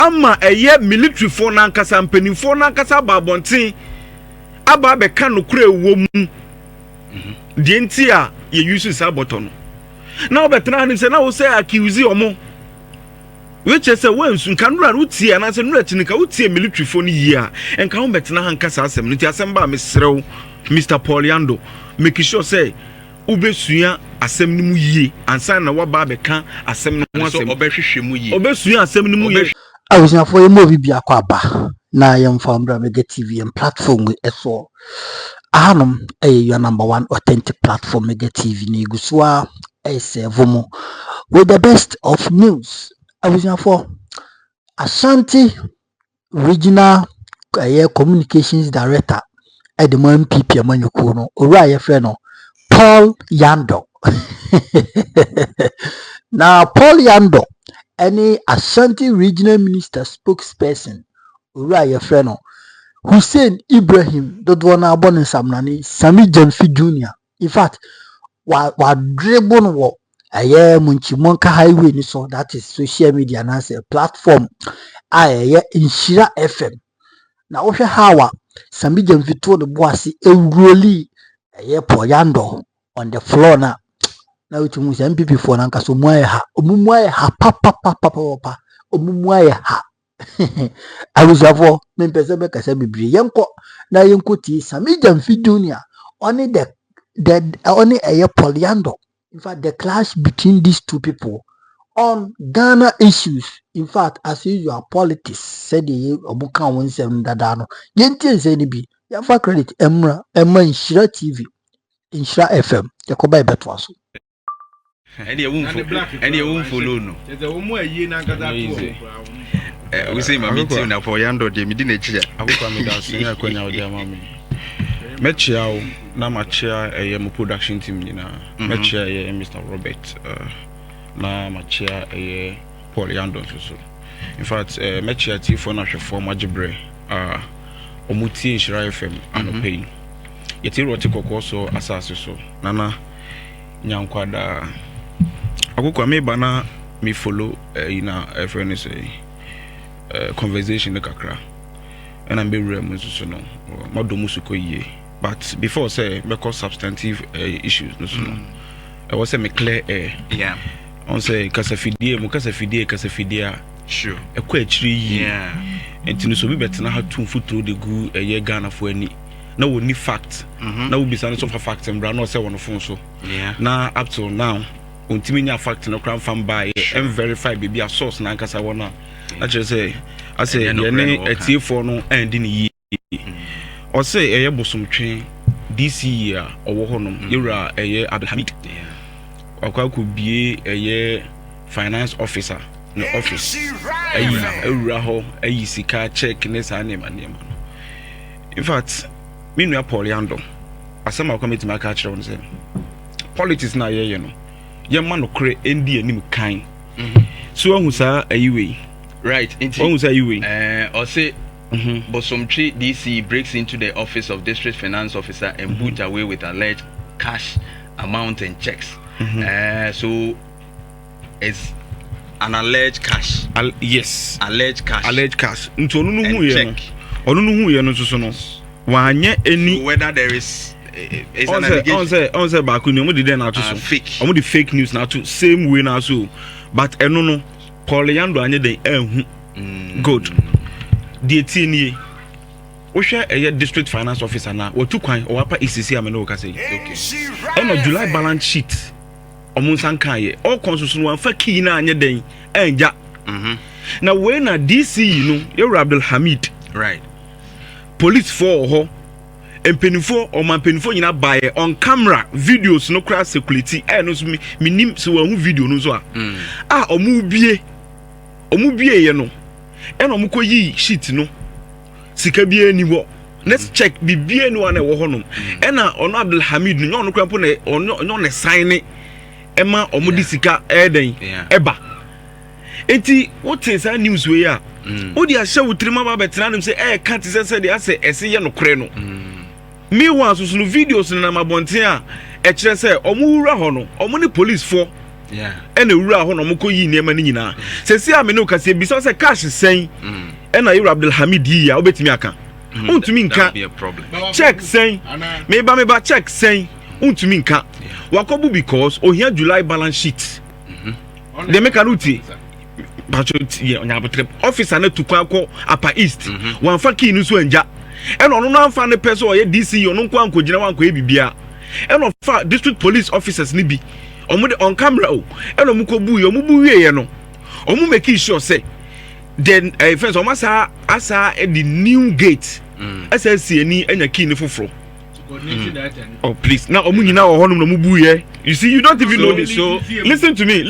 ama eye military for na nkasa mpanimfo na nkasa babonten aba be ka no kura ewo mu de nti a ye use saboto no na obetena ni se na wo say accuse omo which is a when sun kan nura utie na se nura tinika utie military for ni yi a enka ho betena han kasa asem nti asem ba mesrew Mr. Paul Yandoh make sure say obesua asem ni mu yie ansa na waba be ka asem no ho asem obehwehwe mu yie obesua asem ni mu yie awusiafo emo bibia akwa aba na yem founder Mega TV and platform we eso ahanum your number one authentic platform Mega TV ni guswa vomo with the best of news. Awusiafo Ashanti regional communications director at the NPP amanyuko no ora ye frɛ no Paul Yandoh. Now Paul Yandoh any Ashanti regional minister spokesperson ora ye frɛ no Hussein Ibrahim dodo na abon samnani Sammy Gyamfi Junior. In fact wa dribble no Munchimonka highway ni so that is social media na say platform Inshira FM na wohwe hawa Sammy Gyamfi to the boasi ewroli Paul Yandoh on the floor na utumu se NPP for na nkaso muaye ha omumuaye ha papa omumuaye ha awuzafo mempese be kasa bibiri yenko na yenko ti Sammy Gyamfi Junior only the only Paul Yandoh. In fact, the clash between these two people on Ghana issues, in fact, as usual, politics, said the Obuka 17 Dadano. Yentin said be, Yafa credit Emma Inshira TV, Inshira FM, the Kobai Betwaso. Any won't follow no. We say, my meeting now for Yandoh, Jimmy Dinich. I will come down. Mechia na machia mo production team ni na mechia Mr. Robert na machia Paul Yandoh so in fact mechia ti for na hwefo magibre omuti Inshira FM anopay yeti rote kokko so asase so nana nyankwada akukwa me bana me follow ina friend say conversation kakra and I'm be rem so no modomu suko yie. But before say because substantive issues no so I was say me clear air on say kasafidie sure e kwa chiri yi enti no so bi betina ha tun futuro de gu Ghana fo ani na woni fact na wo bisa no so fact mbra no say won fon so na up till now ontimi nya fact no kran fan buy and verify be a source na nkasa wona actually say I say ye ne etifo no end ni yi or say bosomtwe DC year owo honom yura Abdulhamid akwa ko bie finance officer no office ewura ho sika check ne sa ne manema no in fact me nua Paul Yandoh asema committee ma ka kire won say politics na ye no ye ma no kre ndi anim kan so hu sa ayiwe right into hu sa ayiwe or say but some DC breaks into the office of district finance officer and boot away with alleged cash amount and checks. So it's an alleged cash. Yes, alleged cash. Alleged cash. Nto no hu ye no. Onu no hu ye no so no. Wanye any whether there is an allegation. On say back ni mo dey na to so. Fake. Omo the fake news na to same way na so. But eno no Paul Yandoh anye den ehun. Good. The TNA Osha district finance officer na what took kwan or ECC ameno ka say okay and July balance sheet omunsan kan ye all constitution wan fa key na anye den enja na when na DC no you Abdulhamid right police for ho empenifo o manpenifo nyina buy on camera videos no crash security no so minim so wan hu video no so omu bie ye no eno mko yi sheet no sika bia ni wo let's check bibia ni wana wo honom ena ono Abdulhamid no ono krampo na ono ne sign ema omudi sika eden eba enti what is that news we ya odi a hye wotrima ba betena nim say ka ti say de ase ese ye no kore no me wan so no videos na mabonten a e kire say omo wura ho no omo ni police for ɛna ewura hɔ na ɔmo kɔ yi nneɛma no nyinaa sɛsi a me no kase bisa sɛ cash sɛn ɛna Ewura Abdulhamid yi a wobɛtumi aka untumi nka check sɛn meba check sɛn untumi nka wakɔbu because ohia July balance sheet de meka no tie officer na tukwa akɔ Upper East wanfa key no so anja ɛna ɔno no anfa ne pɛ so ɔyɛ DC ɔno nko ankɔgyina wankɔ ebibia ɛna ɔfa district police officers ni bi ɔmo de on camera o ɛna ɔmo kɔ bu yɛ ɔmo bu wie yɛ no ɔmo make sure say then first ɔmo asa the new gate SSC ni enya key ni foforo oh please now ɔmo nyina wɔ hɔ no ɔmo bu yɛ you see you don't even know this so listen to me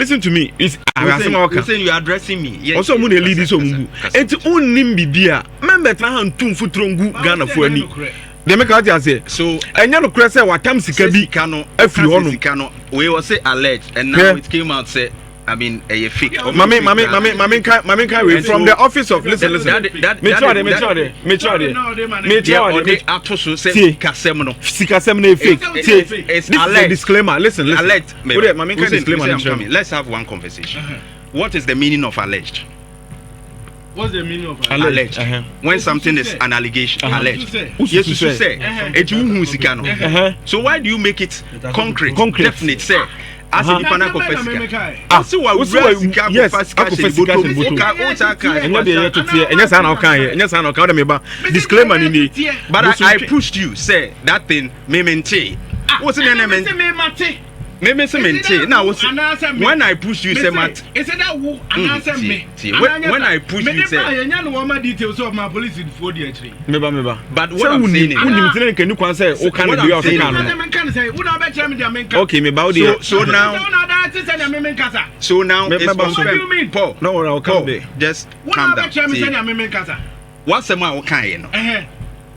it's you saying you are addressing me yes also ɔmo na lead so ɔmo bu enti unnim bibia member tra han tum futuro ngu Ghana fo ani de make out say so enya no kure say watam sika bi afiri hɔ no sika no we was say alleged and now it came out say I mean a fake mami can we from the office of listen me try there atoso say kasem no sikasem na fake it's alleged disclaimer listen alleged mami can disclaimer let's have one conversation what is the meaning of alleged? What's the meaning of alleged? When something is an allegation, alleged. Yes, you say. So why do you make it concrete, definite? Say, as a dipana confess. As you are yes, disclaimer ni. But I pushed you. Say that thing, memente. What's the name? Maybe now when I push you say mat is that who answer me when I push you say I details of my police in 43 meba but what I'm saying is can you can say o can be of okay meba so now it's Paul no I'll come there just calm down what's the man okay no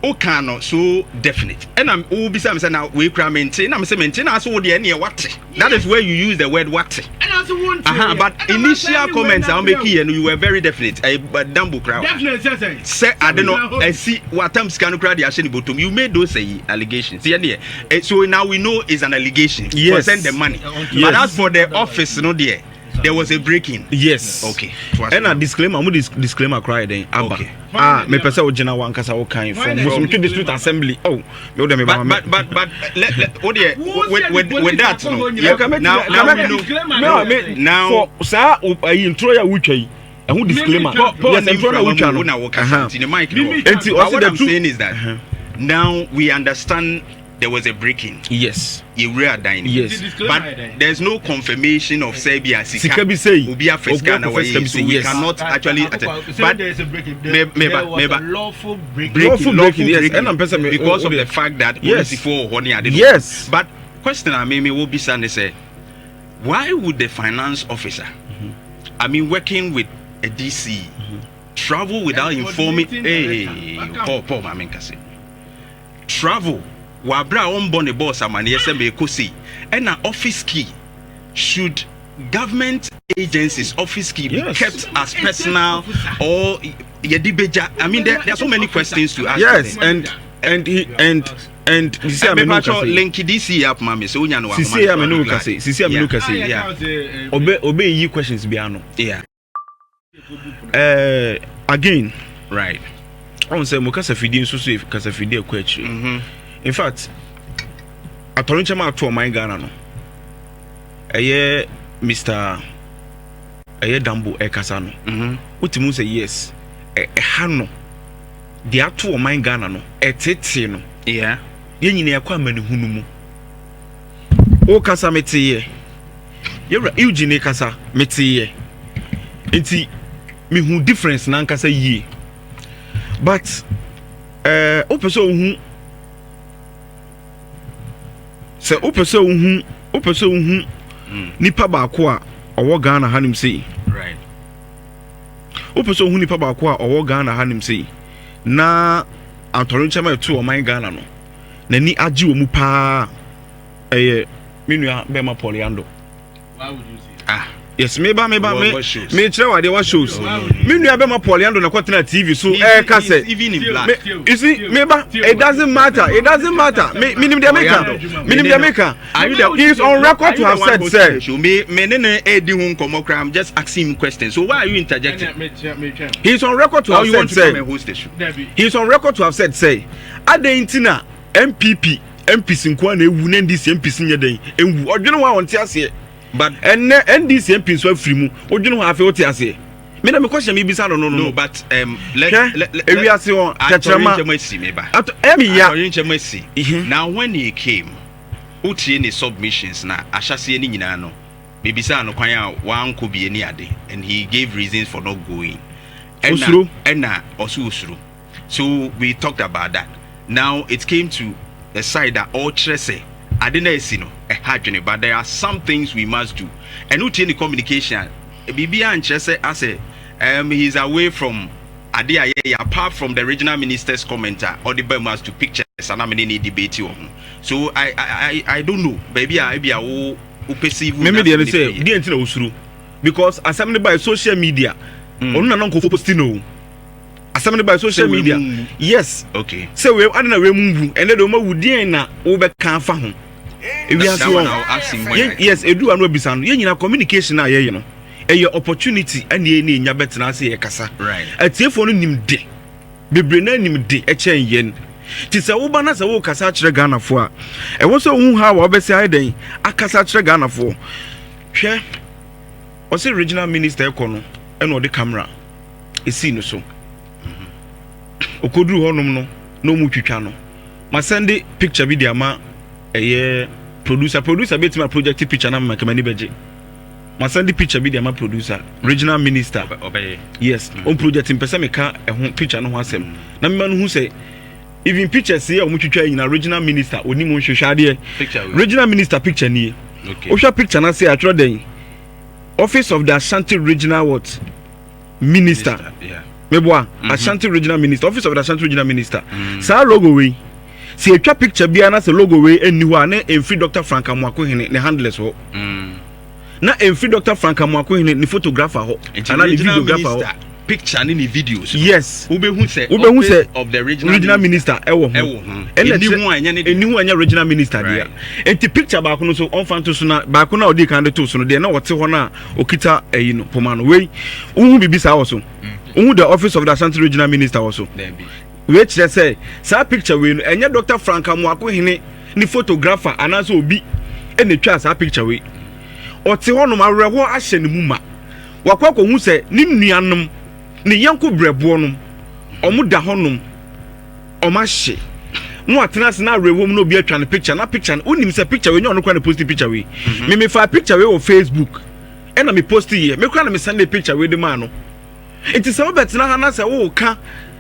okay no so definite and I'm be say now we cry maintain I'm say maintain as wo dey near what that is where you use the word what but initial comments I'm making here you were very definite but dambo crowd definite say I don't know I see what time scan crowd dey asheni bottom you made those allegations see here so now we know it's an allegation yes. Send the money but as for the office no there was a break-in. Yes. Okay. And a disclaimer, I'm disclaimer cry then. Okay. Me pesa ojina wan kasa o kan from Muslim District Assembly. Oh, me but with that now for sir intro ya wutwa and who disclaimer yes intro na wutwa no what I'm saying is that now we understand there was a break-in. Yes. Yes. But there's no confirmation of Serbia. Sika say. Ubia Fescana way. So we cannot actually. But there is a break-in. There was a lawful break-in. Yes. Because of the fact that yes. But question I mean will be say, why would the finance officer, I mean working with a DC, travel without informing? Paul, I mean, travel. Wabra on born a boss amani SMB kosi and an office key should government agencies office key be kept as personal or yedibeja? I mean there are so many questions to ask. Yes, and you see I'm not link DC up mami so unya no wa sisi amenu kasi obey you questions biano again right on say mo kasa fidi nso so kasa fidi akwachi in fact atorincha ma to my Ghana no Mr. Dambo ekasa no utimu say yes ha no de ato my Ghana no etete no ye nyina yakwa manihunu mu o kasa metiye yewra Eugene kasa metiye enti me hu difference na nkasa yie but o person hu se opese ohu nipa baako a owo Ghana hanim sei right opese ohu nipa baako a owo Ghana hanim sei na antorincha ma etu o man Ghana no nani agi wo mu pa menua be ma Paul Yandoh. Why would you say Yes, me shows. me try what shows. Me nu abema Paul Yandoh na kwatena TV so kase. Even in black. You see, it doesn't matter. It doesn't matter. Minimum the America. He is on record to have said, sir. I'm just asking him questions. So why are you interjecting? He is on record to have said, sir. He is on record to have said, say, Adentina NPP nkwa na ewu na ndc MPs nyeden ewu odwene wa wonte ase but ndc MPs so afiri mu odwene wa afi wote ase me na me question me bisa no but let we ase on tetrama now when he came utie ni submissions na ahyase ni nyina no me bisa no kwan a wan ko bi ani ade and he gave reasons for not going and osuru so we talked about that. Now it came to the side that all say I didn't see no but there are some things we must do and not any communication BB and say I say he's away from Adia apart from the regional minister's commenter or the Burmas to pictures and I'm in any debate so I don't know maybe I be a perceive maybe they say didn't know usuru because assembly by social media on na nko posting no assembly by social media yes okay so we adna we move and the ma wudin na wo be kan fa ho we are so yes edu anu abisa no ye nyina communication na ye no e opportunity and ye ni nya betena ase ye kasa right atiefo no nim de bebre na nim de e chen yen ti se wo ba na se wo kasa kire Ghana fo a e wo so hu ha wo be se aiden akasa kire Ghana fo hwe o se regional minister ekono e no de camera e si no so okoduru honom no mu twitwa no ma send picture video ma producer betima project picture na ma kamani beje ma send picture video ma producer regional minister obey yes on project impesa me ka picture no ho asem na me no hu say even picture say o mu twitwa yin na regional minister oni mu hwehwade regional minister picture ni okay o hwa picture na say atro den office of the Ashanti regional what minister yeah Meboa, Ashanti regional minister, office of the Ashanti regional minister. Sa logo we. See a picture be na se logo we eniwa na emfri Dr. Frank Amwako hene ne handless ho. Na emfri Dr. Frank Amwako hene ni photographer ho. Ana ni videographer ho. Picture ni videos. Yes. Ube hu se of the regional minister ewo ho. Enihu anya regional minister dia. Enti picture ba ko no so on fanto so na ba ko na odi kan de to so no de na wote ho na okita no pomano we. Uhu bibisa wo so. The office of the Ashanti regional minister also. Which they say, sa picture we and Dr. Frank Amwako hene ni photographer and also be any chance a picture we. Or te hono ma rewo ahye ne muma. Wakwako hu se ni nuanom ni yanko brebo nom. Omu da honom. Omahye. No atena na rewo no bi atwa ne picture na picture unim se picture we no kwa na post picture we. Me fa picture we on Facebook. And me post here. Me kwa na me send a picture we the man no. It is about na hana se wo ka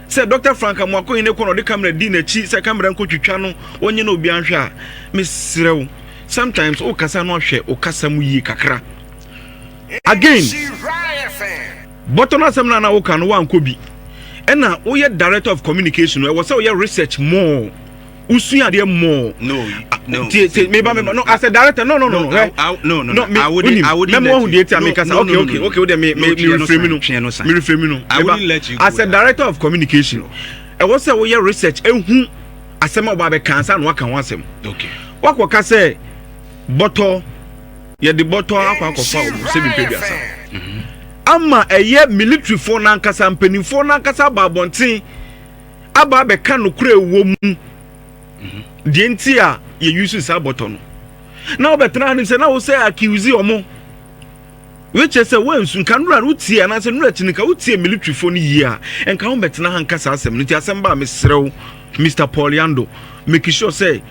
se Dr. Frank Amwako hine kono de camera di na chi se camera nko twitwa no onye na obi anhwe a mesrew sometimes o kasa no hwe o kasa mu yi kakra again bottom asem na wo ka no wan ko bi ena wo ye director of communication e wo se wo ye research more usu ade more no no as a director no I wouldn't let you as a director of communication I was say we your research ehu asem oba cancer no waka wasem okay wakoka say bottle ye the bottle akwakofa o se bi peduasa ama eye military for na nkasa mpanimfo na nkasa babonten aba be ka no kura ewo mu the entire you use this button. Now, but now say now say accuse omo. Which is a when soon can run uti and as a retinica uti military phone year and come back na hankasa assembly assemble Mr. Paul Yandoh make sure say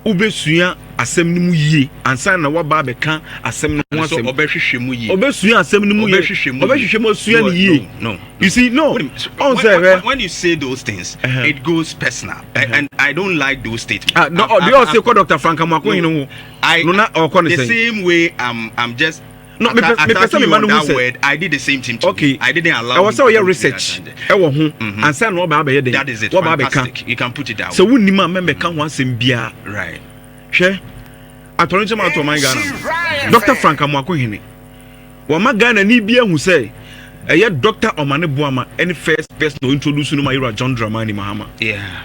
Obesuya assembly mu ye and sign na waba be kan assembly mu so obehwehwe mu ye Obesuya assembly mu ye obehwehwe mu suya ni ye no you see no when you say those things it goes personal and I don't like those statements no they all say Dr. Frank Amwako hino I no na the same way I'm just no me person me manu who said I did the same thing to okay me. I didn't allow I was say your research e wo ho and say no ba be dey that is it what ba be fantastic you can put it down so wonni ma member kan ho asem bia right hwe atorinche ma to man Ghana Dr. Frank Amwako hene wama Ghana ni bia hu say eye Dr. Omane Boama any first person to introduce no Mayura John Dramani Mahama. Yeah.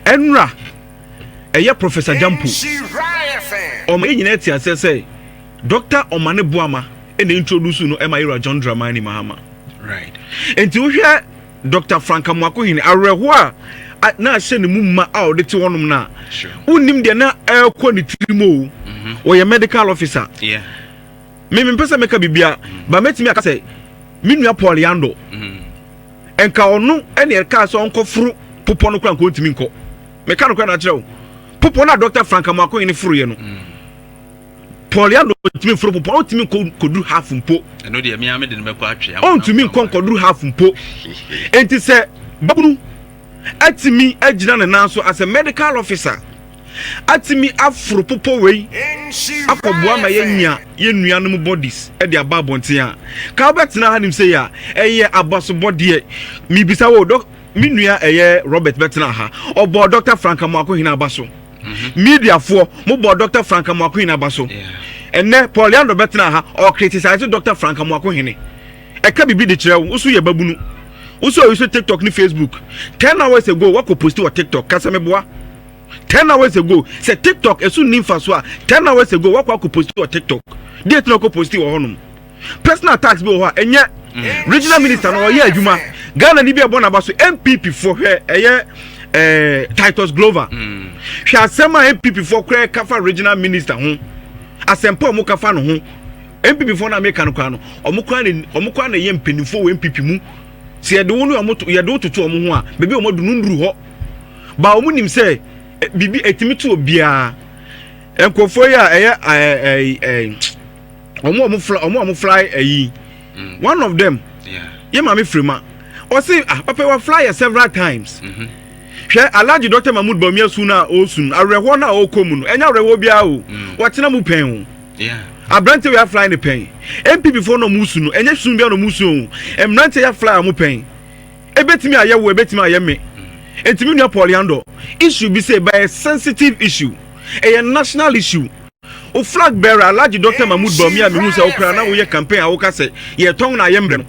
Enra eye Professor Jampu. O me nyina ti ase say Dr. Omane Boama any introduce no Mayura John Dramani Mahama. Right. Enti wo hwe Dr. Franka Mwako hini areho a na ahye ne mumma a odete wonum na. Sure. Unim de na ekọ ne tirimo. Wo ye medical officer. Yeah. Me mpesa meka bibia ba metimi aka say minua Paul Yandoh. Enka onu ene eka so onkofuru popo no kra nko ntimi nko. Meka no kra na kire wo. Popo na Dr. Franka Mwako hini furu ye no. Paul Yandoh ntimi furu popo ntimi koduru half mpo. Eno de me ame de me kwa atwe. Ntimi nko koduru half mpo. Enti se babunu atimi agina ne nanso as a medical officer atimi afro popo wei akọboa ma yenya yenua no bodies e de ababonten a ka betina hanim say ya eye abaso body mi bisa wo doc minua eye Robert betina ha obo Dr. Franka Mwako hina abaso media fo mo bo Dr. Franka Mwako hina abaso enne Paul Yandoh betina ha o criticize Dr. Franka Mwako hine e ka bibi de kire wo so ye babunu also you say TikTok ni Facebook 10 hours ago what ko post on TikTok kasa meboa 10 hours ago say TikTok esu nimfa so a 10 hours ago what ko post on TikTok date no ko post wo honum personal tax bi wo ha enye regional minister no ye adwuma Ghana ni bi ebo na ba so NPP for here eye Titus Glover hwe asema NPP for kra kafa regional minister ho asempa mo kafa no ho NPP for na make no kwa no omukwa na ye mpenifo wo NPP mu si ye de wonu amoto ye de ototo omo ho a bebe omo du nunduru ho ba omo nim se bibi etimi to obia enkofo ya eye omo fly ayi one of them ye ma me frema o say papa wa fly several times hwe Alhaji Dr. Mahmoud Bawumia suna o sun areho na o komu no enya areho bia o watena mu pen yeah Abrante we are flying the pen. MPP for no musu no. Enye sun bia no musu. Emrante ya fly amu pen. Ebetimi aye wo ebetimi aye me. Entimi nua Paul Yandoh. Issue be say by a sensitive issue. A national issue. O flag bearer Alhaji Dr. Mahmoud Bawumia me hu say okra na wo ye campaign a wo ka say ye ton na ye mbre no.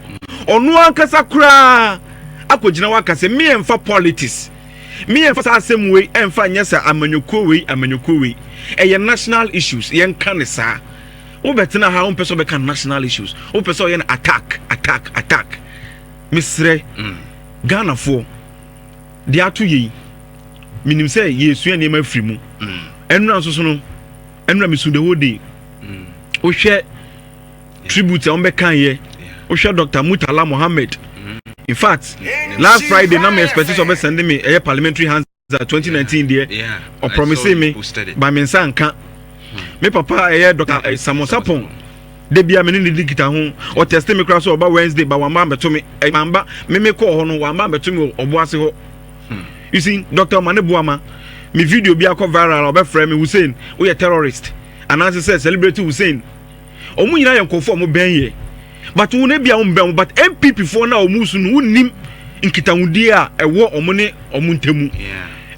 Onu ankasa kura akogina wa ka say me emfa politics. Me emfa asem we emfa nyesa amanyoko we. A national issues ye nka ne saa. Who better how one person can national issues? Who person attack. Misre Ghana for the atu ye. Minim say ye sue name free mu. Enra so no. Enra misu the whole day. O share tribute on be kan ye. O share Dr. Mutala Mohammed. In fact, last Friday na me expect to be sending me a parliamentary hands 2019 there. Yeah. Or promising me by mensa nka. Me papa Dr. Samosapon de bia me ni dikita ho o test me kra so oba Wednesday ba wamba beto me mamba me call ho no wamba beto me obo ase ho. You see Dr. Omane Boama me video bia ko viral oba frame me Hussein we a terrorist and as say celebrate Hussein omu nyina yankofo mo ben ye but wo na bia wo ben but MPP for na omu su no nim nkitahudi a ewo omo ne omu ntemu.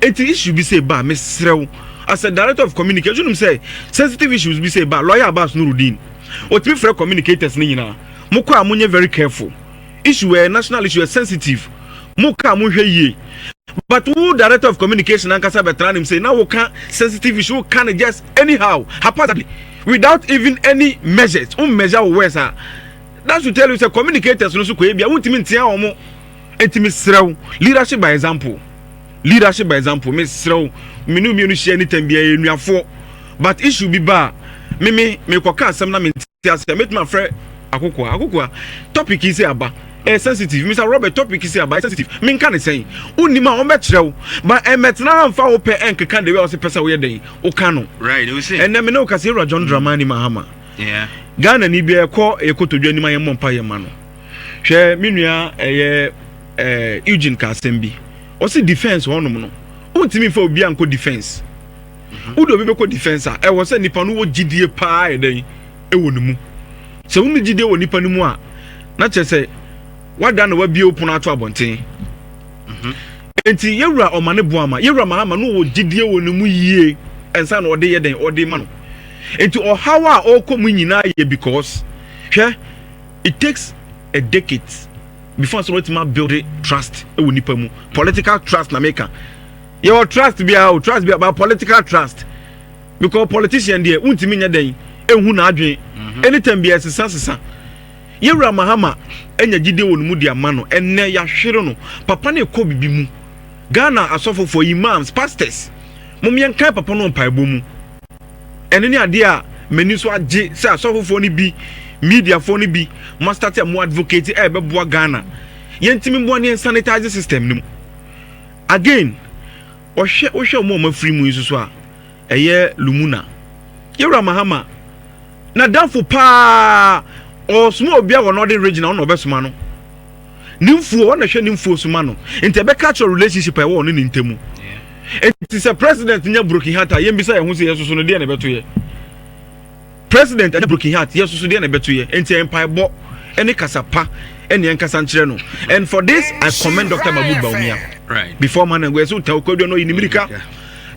It issue be say ba me srew as a director of communication, say sensitive issues be say about lawyer Abbas Nuruddin. What we for communicators ni na moko amunye very careful. Issue a national issue sensitive. Moka amunye ye. But who director of communication ankasa betran him say now we can sensitive issue can just anyhow haphazardly without even any measures. Measure words are. That should tell you say communicators no so ko ebia wontimi ntia omo entimi srew leadership by example. Leadership by example, me srew menu mi no share anytime bia enuafo but issue bi ba me kwaka asem na me ntia met my friend akoko topic is aba sensitive Mr. Robert topic is aba sensitive me nka ne say unima o metrew but metna amfa wo pe enkeka de we o se pesa wo ye den o ka no right we say and me no ka say John Dramani Mahama yeah Ghana ni bia ekotodwa ni ma ye mompa ye ma no hwe menua Eugene ka asem bi o se defense honum no untimi fa obi anko defense udo obi beko defense a wo se nipa no wo gidie pa eden wo nemu se wo gidie wo nipa nemu a na che se wada na wabie opun ato abonten enti yewura Omane Boama yewura Mahama no wo gidie wo nemu yie ensa na ode ye den ode ma no enti o hawa o komu nyina ye because it takes a decade before somebody build a trust political trust na make your trust be about political trust because politician there untimi nya den ehu na adwen anytime be sesa yewura mahama enya gide wonu mu dia ma no enne ya hwere no papa na ekọ bibi mu Ghana asofo for imams pastors mum yen kan papa no mpaebo mu ene ne ade a mani so age se asofo fo ni bi media fo ni bi master te mo advocate e beboa Ghana yentimi mbo ne sanitize system nim again ohwe mo free mu isusu a eye lumuna yewura mahama na danfo pa o small bia wo no the regional no obesuma no nimfuo wo na hwe nimfuo suma no ente be catch relationship e wo no ni ntemu it is a president nya broken heart yembisa ye hu se yesoso no de na beto ye president nya broken heart yesoso de na beto ye ente empire bo ene kasapa ene enkasa nkire no and for this I commend Dr. Mahmoud Bawumia right before man and we so tell kodo no inimirika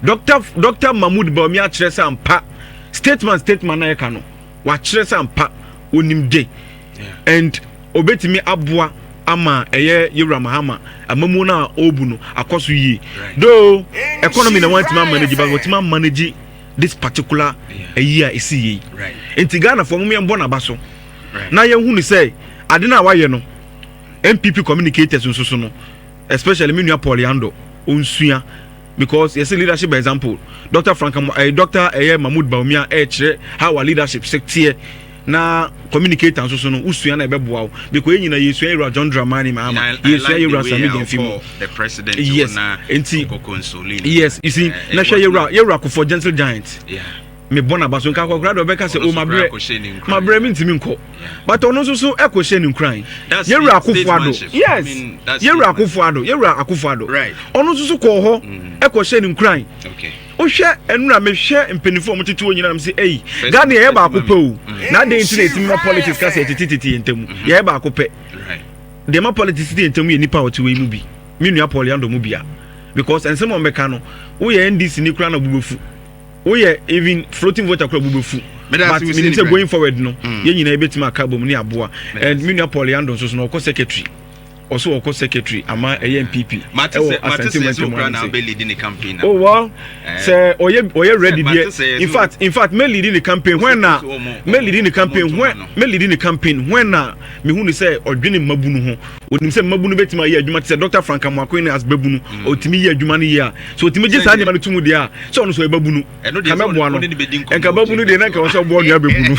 Dr. Mahmoud Bawumia kire sa ampa statement na ye ka no wa kire sa ampa onim de and obetimi aboa ama eye yewura mahama amamu na obu no akoso yi though economy na want to manage but what manage this particular year is yi enti Ghana for mu yembo na baso na ye hu ni say ade na waye no NPP communicators nso no especially me Paul Yandoh onsua because yes leadership by example Dr. Dr. Mahmoud Bawumia kire how our leadership sector na communicator nso no usua na ebeboa because enyina yesua yewura John Dramani Mahama yesua yewura Sammy Gyamfi the president na enti consoling yes you see na hwe yewura for gentle giant me bona baso nka kwakura do beka se o mabre mi ntimi nko but ono so ekwohye ni nkran yewura akufuado yes yewura akufuado ono so ko ho ekwohye ni nkran okay ohwe enura me hwe mpenifo mo tete onyina am se ei Ghana ye ba akopɛ o na dey internet mi politics ka se tititi ntemu ye ba akopɛ de ma politics dey ntemu ye nipa ote we mu bi me nua Paul Yandoh mu bia because ensem o meka no wo ye NDC ni kura na bubefu we even floating voter crowd bubefu but we say going forward no ye nyina ebetima aka bom ni aboa and me nua Paul Yandoh so no secretary also oko secretary ama NPP Matisse na be leading the campaign oh well say oye ready there in fact me leading the campaign when na me leading the campaign when na me hu ni say odwene mabunu ho onim say mabunu betima ye adwuma say Dr. Frank Amoakwene as babunu otimi ye adwuma no ye so otimi je sa nyama no tumu dia so ono so e babunu kameboa no enka babunu de na ka wo so bo nua babunu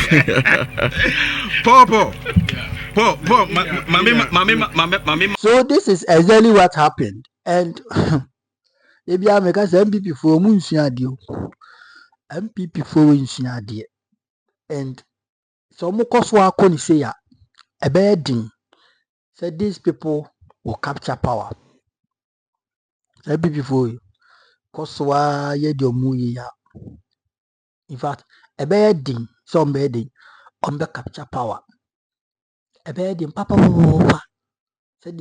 Popo So this is exactly what happened, and maybe I make us MPP for Munsiadio, MPP for Munsiadia, and so Mokoswa Koni say a bedding said these people will capture power. MPP for you, Koswa Yedio Muya. In fact, a bedding, some bedding on the capture power. A bed in Papa said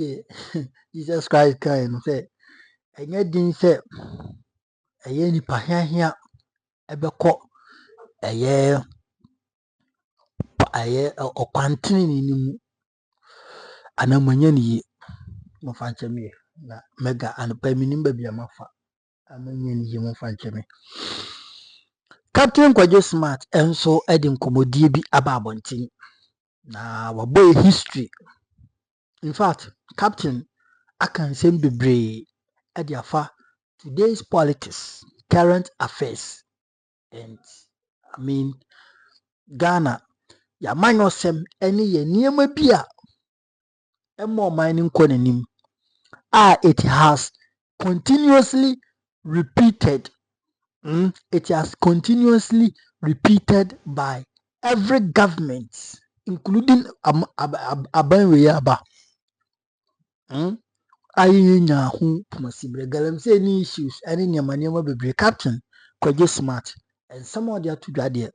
Jesus Christ kind said, and yet didn't say a yenny pahia here a beco a year or quantity and a many no fancy me mega and a payment baby a mafa. A million you won't fancy me. Captain Kwajo Smart and so Edim Komodibi Ababontin. Na waboy history. In fact, Captain, I can say be Ediafa today's politics, current affairs, and I mean Ghana. Ya manyo sem any ye niema bia more mining konenim. It has continuously repeated. It has continuously repeated by every government, including Abanweyaba. Ayinya hu masibre galam say any issues any nyamanyama bebre Captain Kwajo Smart and some of their to there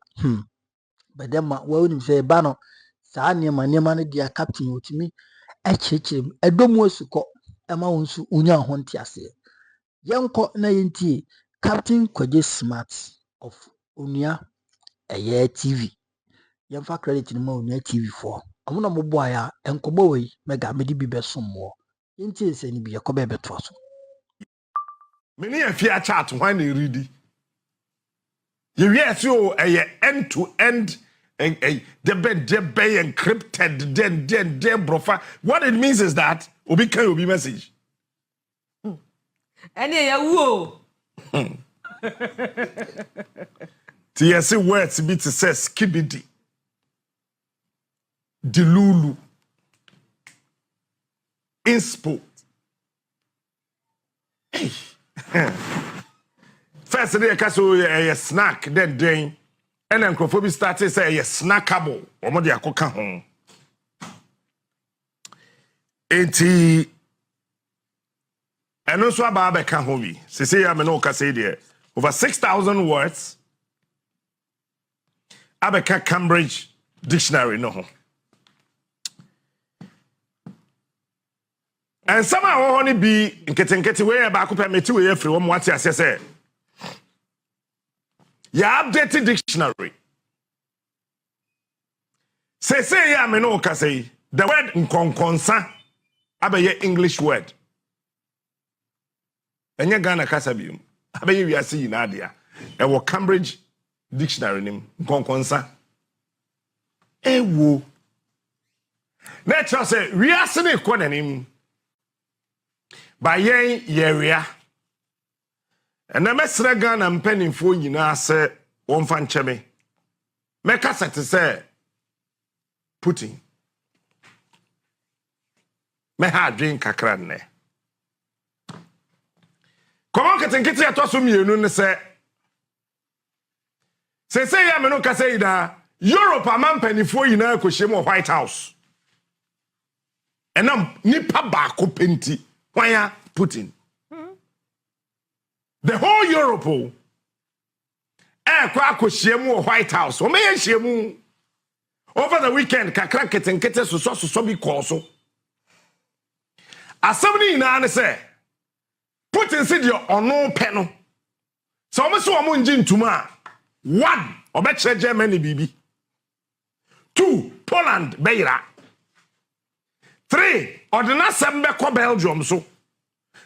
but them well say bano sa nyamanyama no dia Captain otimi echichim edomu suko ema wonsu unya ho ntiase yenko na yenti Captain Kwajo Smart of Unia TV yɛmfa credit no ma onua TV foɔ ɔmo na mo boa ya enkobo wei mega mede bi besom mo yɛntie sɛ ni bi yɛkɔbɛ bɛtoa so many a fear chat when they read it. You yes, you end to end the bed encrypted, then brofa. What it means is that Obi can be message. Any woo. TSC words be to say skibidi. Dilulu. Inspo. Hey. First day kaso a snack then and then crofobia started say a snackable or more the akoka home. 80 and also about beka home. Say I no ka say there over 6,000 words. Abeka Cambridge dictionary no. And somehow only be in Ketenketi way about permit to way free one what I say. Ya updated dictionary. Say ya me no ka say the word nkonkonsa abaye English word. Enye Ghana kasa bium. Abaye wiase yina dia. E wo Cambridge dictionary nim nkonkonsa. Ewo. Nature say wiase ne konanim. By area. And I mess Ghana and penny for you now, say, one fan cheme. Make us to say, Putin. Me ha drink a cranne. Come on, get a toss from you, no say. Say, I'm no say that Europe a man penny for you now, Kushimo White House. And I'm nipa bako penti. Why are Putin? The whole Europe, kwa White House. Over the weekend, kakra and kete so be koso. As somebody in an say, Putin said your no panel. So much so amunjin tuma. 1, obeche Germany bibi. 2, Poland beira. 3, ordina sembe ko Belgium so.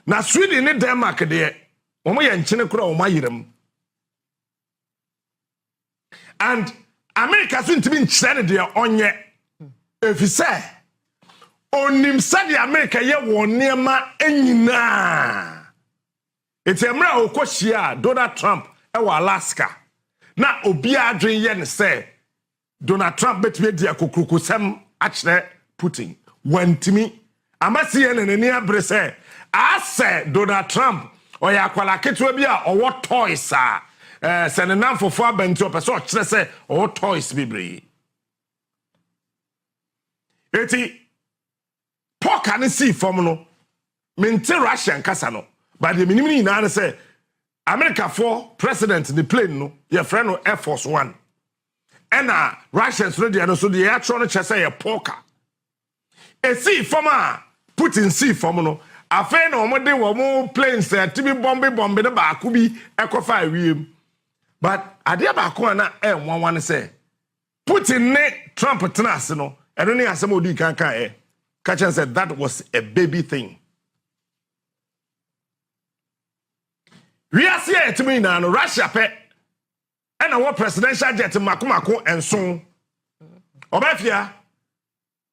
Na Sweden ne Denmark de omo ye nchene kura omo ayirem. And America so ntimi nchene de onye efise onim sade America ye wonema enyina. Eti emra okohia Donald Trump e wa Alaska. Na obi adwen ye ne se Donald Trump betwe dia kokrokosem akere Putin. Wantimi amasi ye ne ne abre se ase Donald Trump or ya kwala ketu bia or what toys are send a name for 4 bento person kire se or toys bibre eti pork and see from no mente Russian kasa no but the minimum na say America for president the plane no your friend no Air Force 1 and Russians ready and so the air trying to say a porker e see from Putin see from no afen no mo de wo mo planes tibi bombe de ba ku bi ekofa awiem but ade ba ko na nwanwan say Putin ne Trump tenase no eno ne asem odi kan Kachan said that was a baby thing. We are here to me now Russia pe and our presidential jet makumako and soon Obafia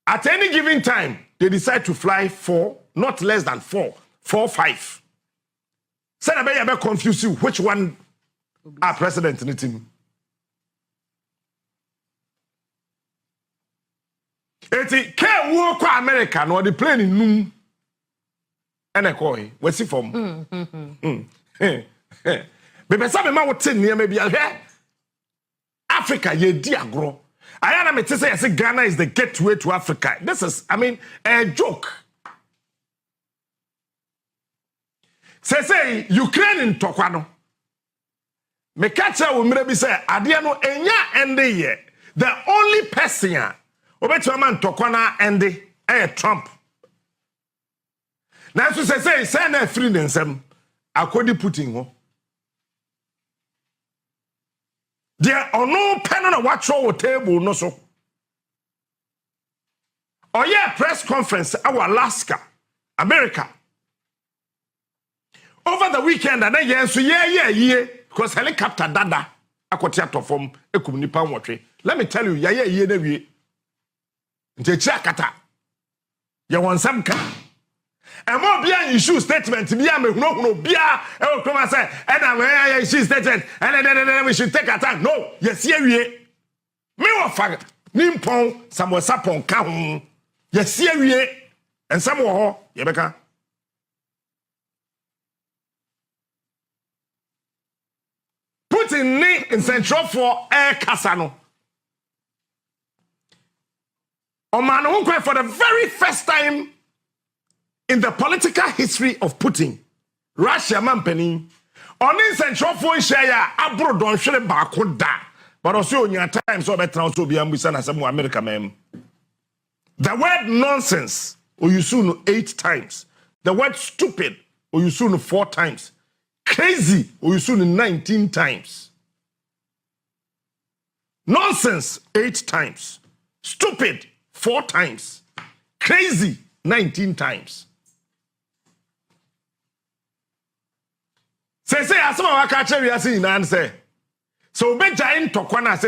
at any given time they decide to fly 4, not less than 4, 5. Say I be confuse you which one are president in the team. Eti ke wo kwa America no the plane in num ene koi we see from bebe sabe ma wo tin niam bia hwe Africa ye di agro ayana me say yes Ghana is the gateway to Africa. This is I mean a joke. Say Ukraine in Tokwano me catch wo mre bi say ade no enya ende ye the only person Obetu man tokwana ende Trump. Na so say na free nsem akodi Putin ho. There ono pen na watch o table no so. Or yeah, press conference our Alaska, America. Over the weekend, and then yes, yeah, because helicopter dada akwatia to form ekum nipa nwotwe. Let me tell you, yeah, na wie. Nte chiakata. Ya wansam ka. And more bia issue statement bia me huno bia e o come say and I issue statement and then we should take attack. No, yes, yeah, wie. Me wo fa nimpon samosapon ka ho. Yes, yeah, wie. And some wo ye beka. Putting me in central for air casano. Omano for the very first time in the political history of Putin, Russia mampeni, on in central for share abroad don't share bakoda, but also in your time so better also be ambusana some America mem. The word nonsense, or you soon 8 times. The word stupid, or you soon 4 times. Crazy, or you soon 19 times. Nonsense 8 times. Stupid 4 times. Crazy 19 times. Say asama waka chere yasi na say. So be giant tokwana say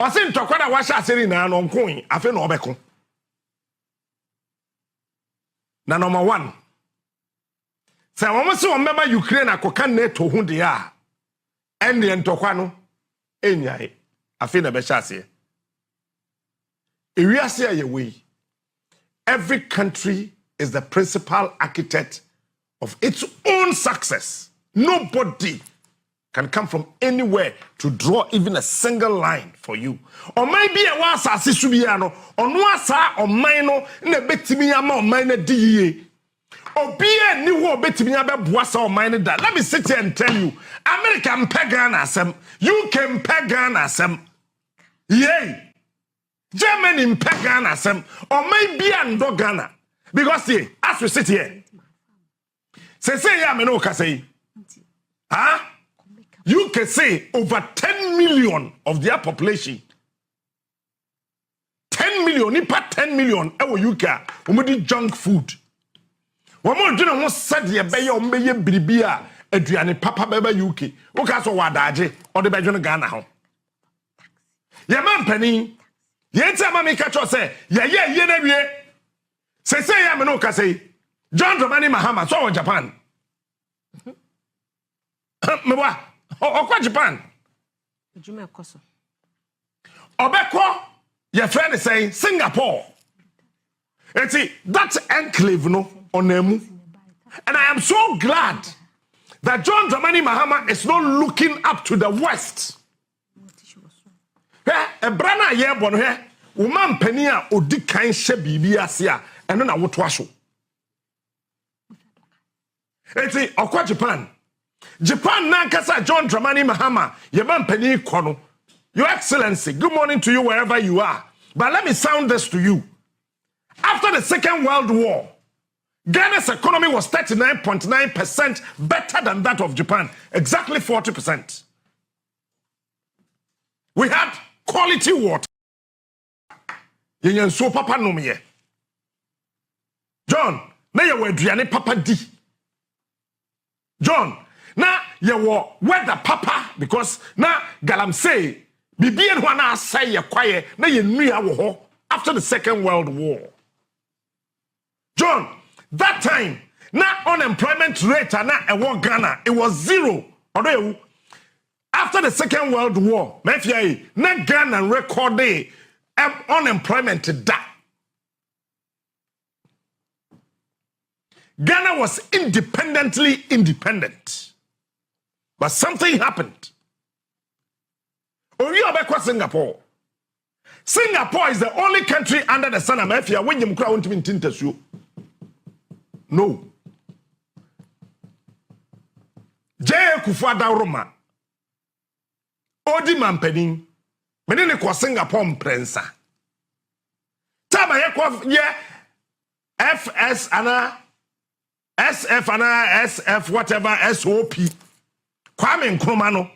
o say tokwana wa sha aseri na no nkon afi na obeko. Na number 1. Say wo se o mema Ukraine akoka NATO hu de a ene ntokwa no enyae afi na be sha ase. Ewiase ayewe. Every country is the principal architect of its own success. Nobody can come from anywhere to draw even a single line for you. Or maybe a was asisubiano, or no asa or mino in a betimiama or minor DE. Or be a new betimiaba boassa or minor that. Let me sit here and tell you, American pagan asem, UK pagan asem. Yay! Germany in pagan asem, or maybe and Ghana. Because see, as we sit here, say ya me no say. Huh? You can say over 10 million of their population. 10 million, nipa 10 million, ewo UK, umudi junk food. Wamo jina mo sadye beye ombeye biribia aduane papa beba UK. Woka so wadaje, ode bejo Ghana ho. Ye man pani, ye nti ama me kacho say, ye na wie. Say ya me no ka say, John Dramani Mahama so wo Japan. Mewa okwa Japan Ejuma ekoso Obeko your friend is saying Singapore. And see that enclave no onemu. And I am so glad that John Dramani Mahama is not looking up to the west. A brana ye bon here woman penia odi kan hye bibi ase a eno na woto aso. And see okwa Japan nankasa John Dramani Mahama yeban pani kono. Your Excellency, good morning to you wherever you are. But let me sound this to you. After the Second World War, Ghana's economy was 39.9% better than that of Japan, exactly 40%. We had quality water. Yen so papa no me. John, na ye waduane papa di. John, na ye wo weather papa because na galamsey bibien ho na asay ye kwaye na ye nua wo ho after the Second World War. John, that time na unemployment rate na ewo Ghana it was 0. Odo after the Second World War, mafia na Ghana recorded unemployment da. Ghana was independently independent. But something happened. Oyo abekwa Singapore. Singapore is the only country under the sun mafia when you crowd to tintasu. No. Jay Kufada Roma. Odi Mampeni. Menene kwa Singapore mprensa. Tama ye kwa ye FS ana SF ana SF whatever SOP. Kwame Nkrumah no.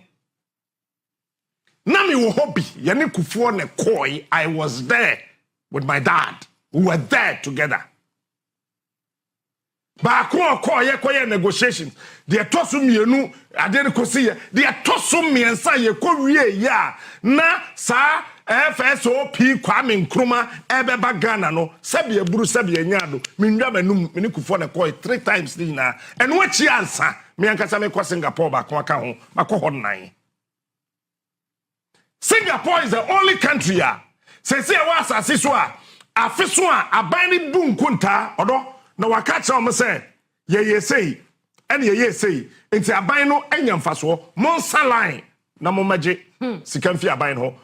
Na me wo hobby. Yene Kufuor ne koi. I was there with my dad. We were there together. Baako akọ ye koye negotiations. De toso mienu ade ne kosi ye. De toso miensa ye ko wie ya na sa FSOP Kwame Nkrumah ebeba Ghana no sebi eburu sebi enyado minwa manum mini kufo na koy 3 times ni na eno achi ansa me ankasa me kwa Singapore baako aka ho makọ ho nan. Singapore is the only country say wa asase so afeso aban ni bu nkunta odo na waka cha o say ye say ene ye say enti aban no anya mfaso monsa line na mo magye sikamfi aban ho.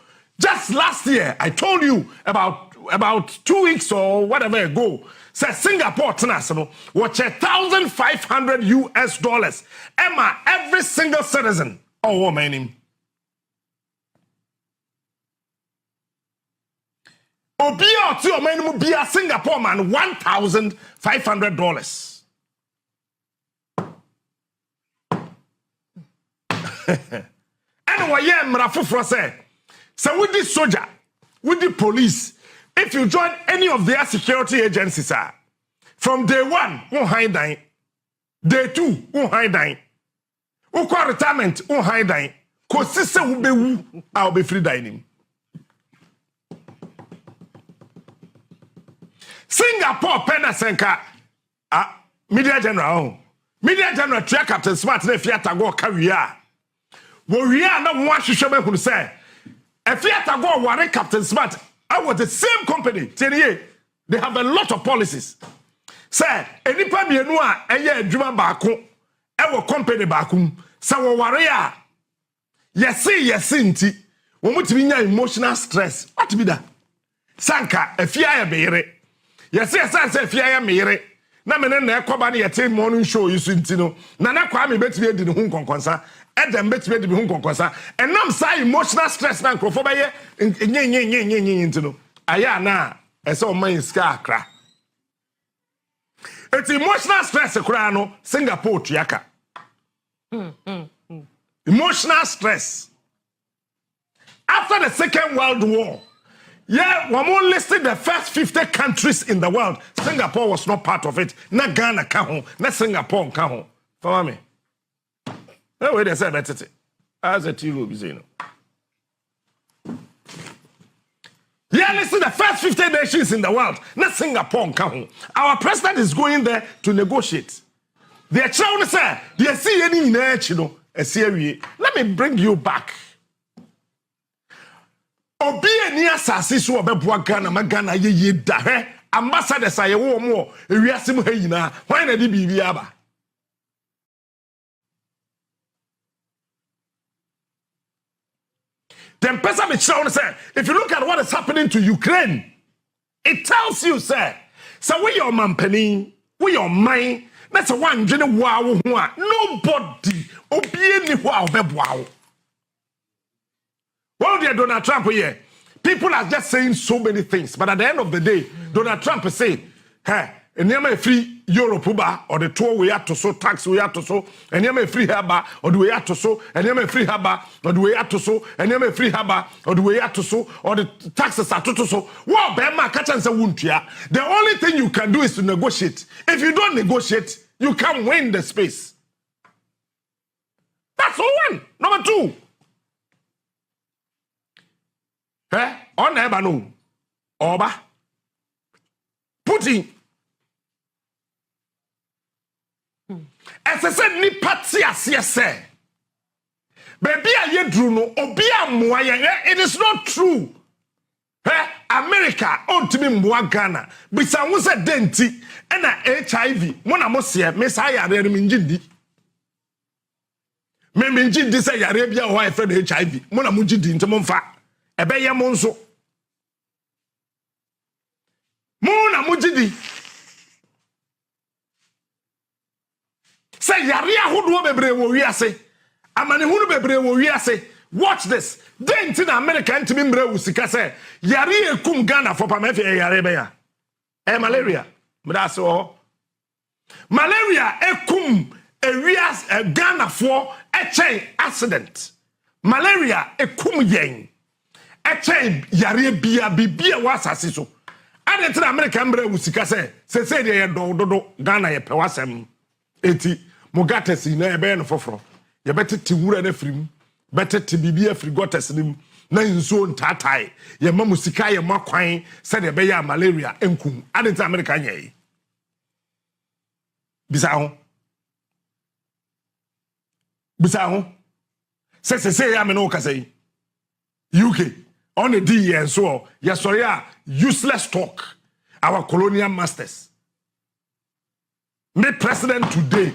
Just last year I told you about 2 weeks or whatever ago say Singapore tenas no watch $1,500 Emma every single citizen oh my name Obia to your man be a Singapore man $1,500. Anyway, yeah, Mrafufro say, so with this soldier, with the police, if you join any of their security agencies, from day 1, won't hide dying. Day 2, won't hide dying. Uko retirement, won't hide dying. Cause sister will be I'll be free dining. Singapore pena senka media general tria Captain Smart na fiata go kawia wo wia na mo ahwehwe be hunu say e fiata go ware Captain Smart I was the same company teniye they have a lot of policies say enipa mienu a eye adwuma baako e wo company baako say wo ware a yesi nti wo mutimi nya emotional stress what be that sanka afia ya beere yes say fia mere na me na ekoba na yete morning show you ntino na kwa me betime edi ne hu nkonkonsa edem betime edi ne hu nkonkonsa enam say emotional stress na nkrofo ba ye nye ntino aya na ese o man ska akra it's emotional stress kura no Singapore tuaka emotional stress after the Second World War. Yeah, we listed the first 50 countries in the world. Singapore was not part of it. Na Ghana ka na Singapore ka ho. Follow me. That way they say better. As a TV be saying. Yeah, listed the first 50 nations in the world. Na Singapore ka ho. Our president is going there to negotiate. The child say, "They see any na chino, let me bring you back." Obi eni asase so obeboa Ghana magana ye da he ambassadors aye wo mo ewiase mu ha yina why na di bibi aba. Then person me say if you look at what is happening to Ukraine it tells you say so we your mampani we your mind that's one dwene wo awo ho a nobody obi eni ho a obeboa wo. Well, dear Donald Trump here, people are just saying so many things, but at the end of the day, Donald Trump is saying, hey, and you may free Europe or the tour we have to so tax we have to so, and you may free haba or the way have to so, and you may free haba or the way have to so, and you may free haba or the way have to so, or the taxes are to so. Well, Bema catch won't ya. The only thing you can do is to negotiate. If you don't negotiate, you can't win the space. That's all one. Number 2. On never know. Oba. Putin. As I said, ni party as say. Baby, I drew no obia it is not true. America on to me mwa Ghana. But some say denti and HIV. Mona mosia Messiah minjindi. Me minjindi say Arabia or I friend HIV. Mona mujindi into monfa. Ebeye monso. Mona mujidi. Say yaria hudu bebre wo wiase. Amani hudu bebre wo wiase. Watch this. Dent in America ntimi mbre usika say yaria ekum Ghana for pamefe yare be ya. Malaria. Mdaso ho. Malaria ekum areas Ghana for a chain accident. Malaria ekum yen. A chain yare bia bibia wasasi so. ade tena America mbere wusika se de ye do Ghana ye pewasem eti mugates na ebe no foforo ye betete wura na firim betete bibia firi gotes nim na nsuo ntatai ye ma musika ye makwan se de be ya malaria enkum ade tena America nyai bisa ho se ya me no ka say UK on the D and so yes sorry useless talk our colonial masters me president today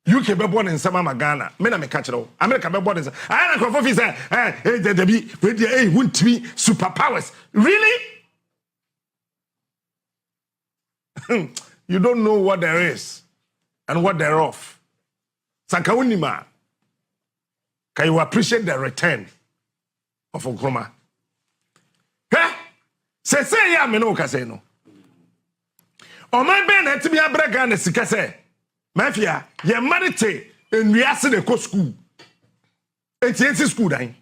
UK be born in Sama Ghana me na me catch it America be born in I na confirm say there be won't be superpowers really. You don't know what there is and what thereof. Sakawunima, can you appreciate the return of Okroma? Say ya me no kase no. O man ben et bi abraga na sika se. Mafia, ye marite enwiase de ko school. Etiensi school dan.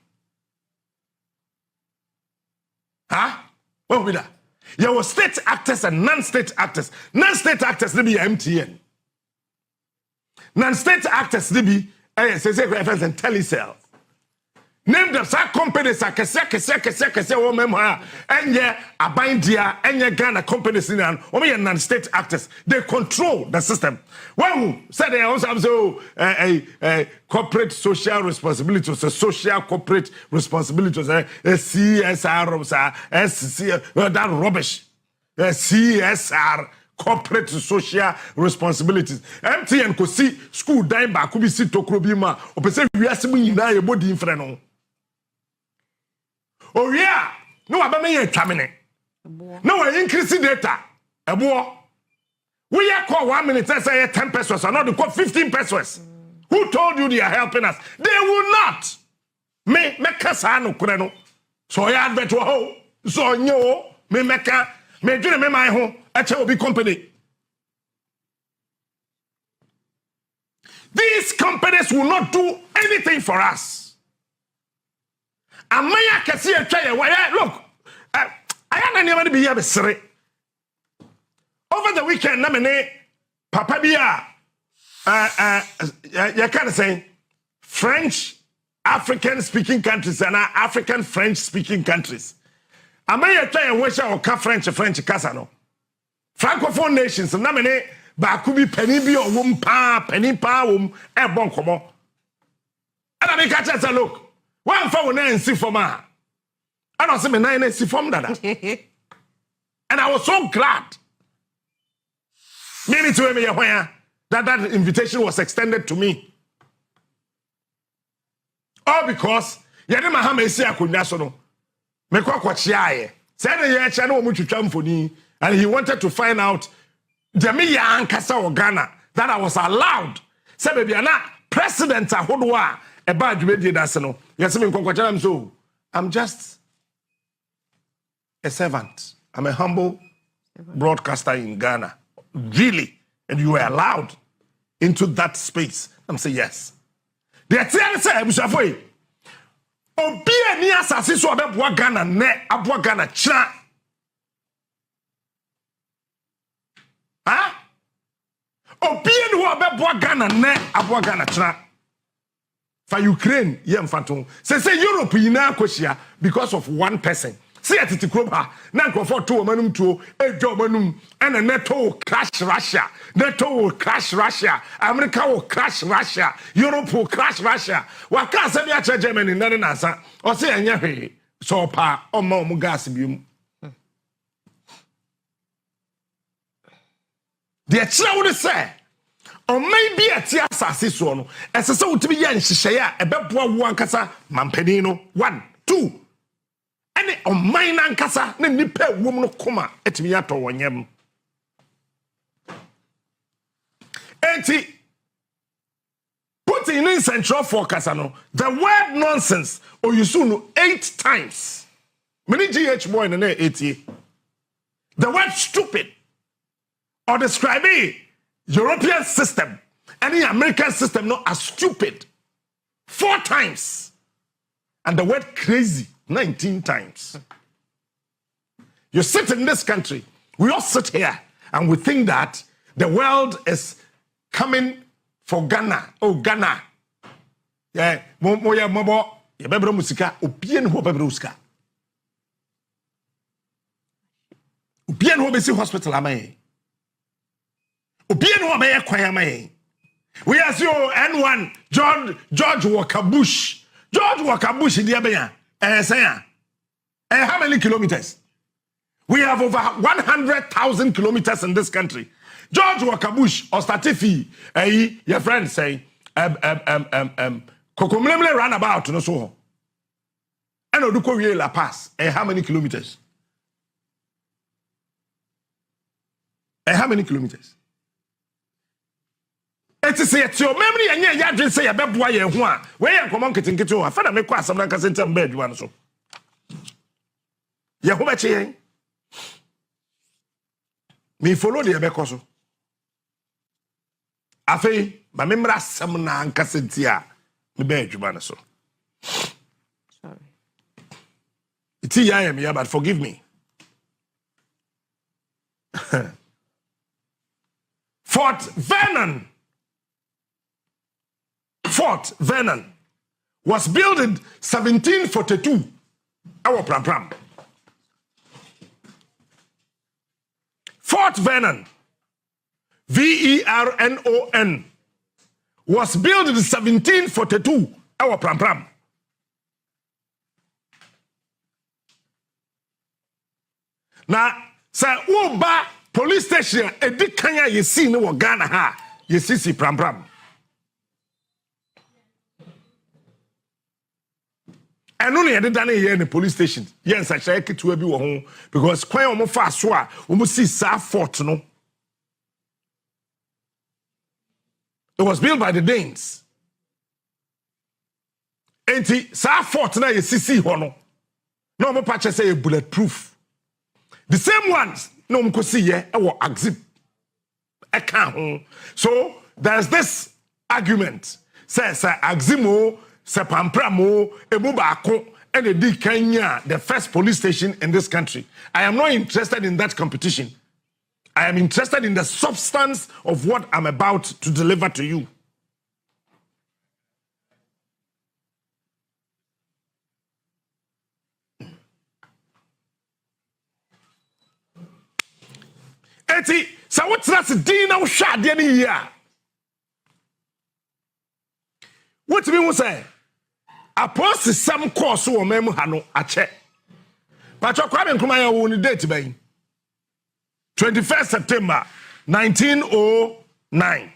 What be that? There were state actors and non-state actors. Non-state actors, they be MTN. Non-state actors, they be SSFS and Telecel. Name them, some companies are kese women and yeah, Abindia and yeah, Ghana companies in and only non-state actors. They control the system. Well, said they also have a corporate social responsibilities, a social corporate responsibilities, a CSR, that rubbish, a CSR. Corporate social responsibilities. MTN could see school dime back, could be sit to Krobima, or percent we are seeing now a body in front. Oh, yeah, no, I may terminate. No, I increase data. A war. We are called 1 minute, I say 10 pesos, or not to call 15 pesos. Who told you they are helping us? They will not. Me Casano Kureno. So I had better ho. So no, me Mecca, me do me my home. HOB company. These companies will not do anything for us. Amaya can see a try. Look, I am never be here. Over the weekend, namene Papa Bia. You can say French, African speaking countries and African French speaking countries. Amaya try and wish our French Casano. Francophone nations, namene Bakubi penny bi or wom pa penny pa wom e bon komo. And I catch us a look. One for one see for ma. And I say me nine see from that. And I was so glad. Maybe to me that invitation was extended to me. All because Yadema Hamesi akunya so no. Me kwa chia said ye cha no mu twetwa mfoni. And he wanted to find out the Ankasa Ghana that I was allowed. Say baby, I'm not president. Ahodwa a bad way did that. No, yes, I'm just a servant. I'm a humble broadcaster in Ghana. Really, and you were allowed into that space. I'm saying yes. The say, Bushafoi. Obia ni asasi so abeboa Ghana ne aboa Ghana chira. Obien who abeboa Ghana ne aboa Ghana chira. For Ukraine, yemfaton. Say Europe yina akohia because of one person. See at the kroba na nkofo to omanum to ejo omanum and NATO crash Russia. NATO will crash Russia. America will crash Russia. Europe will crash Russia. Waka se bia che Germany na na nsa. O se anya hwe so pa o ma o gas bium. The chira would say or maybe a tia asase so no. Ese se wotibi ye nhihye a ebeboa wo ankasa mampani no 1 2 ene o man nankasa na nipa wom no koma etimi ato wonyam. Enti putting in central focus no the word nonsense or you soon 8 times. Many GH boy in 80. The word stupid or describing European system and the American system no as stupid 4 times. And the word crazy 19 times. You sit in this country. We all sit here and we think that the world is coming for Ghana. Oh, Ghana. Yeah, moya mobo. Ya bebro musika. Opien ho bebro musika. Opien ho besi hospital amaye. Opien ho amaye kwan amaye. We ask you N1 George Walker Bush. George Walker Bush in the Abaya. How many kilometers? We have over 100,000 kilometers in this country. George Walker Bush or Statifi, your friend say, Kokomlemle roundabout no so. And Oduko La Pass. How many kilometers? How many kilometers? It is your memory and yeah, you say a bad boy. Where you come on getting to a father make quite some like a center bed one so. Yahobachi. Me follow the Abecoso. Afe, my memory some nan cassentia, me bed you so. Sorry. It's I am here, but forgive me. Fort Vernon was built in 1742. Our pram. Fort Vernon, Vernon, was built in 1742. Our pram. Now, sir, Uba police station, a dick kanya you see no Ghana ha, you see pram. And only had done here in the police station. Yes, I shall get to be home because quite almost fast so we must see Sa Fort no. It was built by the Danes. And Sa Fort now you see hono. No more patch say bulletproof. The same ones no mo see here our exhibit. So there's this argument. Says Aximo Sepampramo, Ebubako, and the D Kenya, the first police station in this country. I am not interested in that competition. I am interested in the substance of what I'm about to deliver to you. Eti, so what's that dinner shot the year? What do you say? Apostle some course or memo hano a check. But your crime come my own date by 21st September 1909.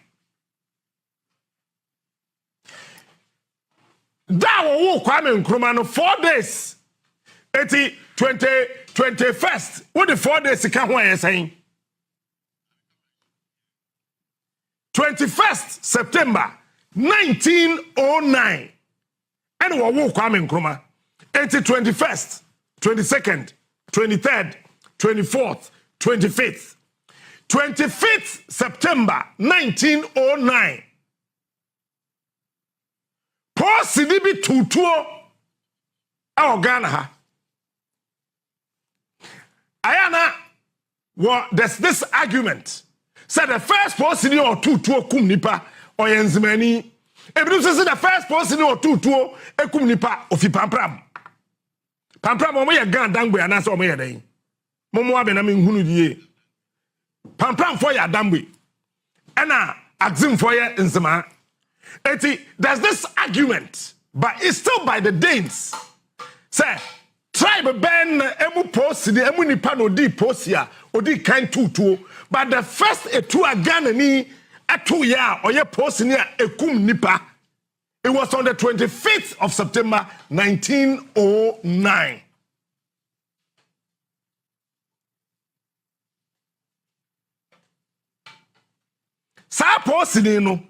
That will Kwame Nkrumah 4 days. 21st. What the 4 days can what you saying? 21st September 1909. And we will Kwame Nkrumah. 21st, 22nd, 23rd, 24th, 25th. 25th September 1909. Paul Sidibi Tutuo our Ghana ha. Ayana, well, there's this argument. Said the first person or Tutuo kum nipa or Yenzimani. Ebru says the first person or Tutuo ekum nipa ofi pampram. Pampram omo ye gan dangbe anase omo ye den. Momo abena me hunu die. Pampram for ya dangbe. Ena axim for ya nzema. There's this argument, but it's still by the Danes. Say, tribe ben emu posi de emu nipa no di posia odi kan tutuo. But the first etu agana ni atu ya oye posi ni ekum nipa. It was on the 25th of September 1909. Sa posi ni no.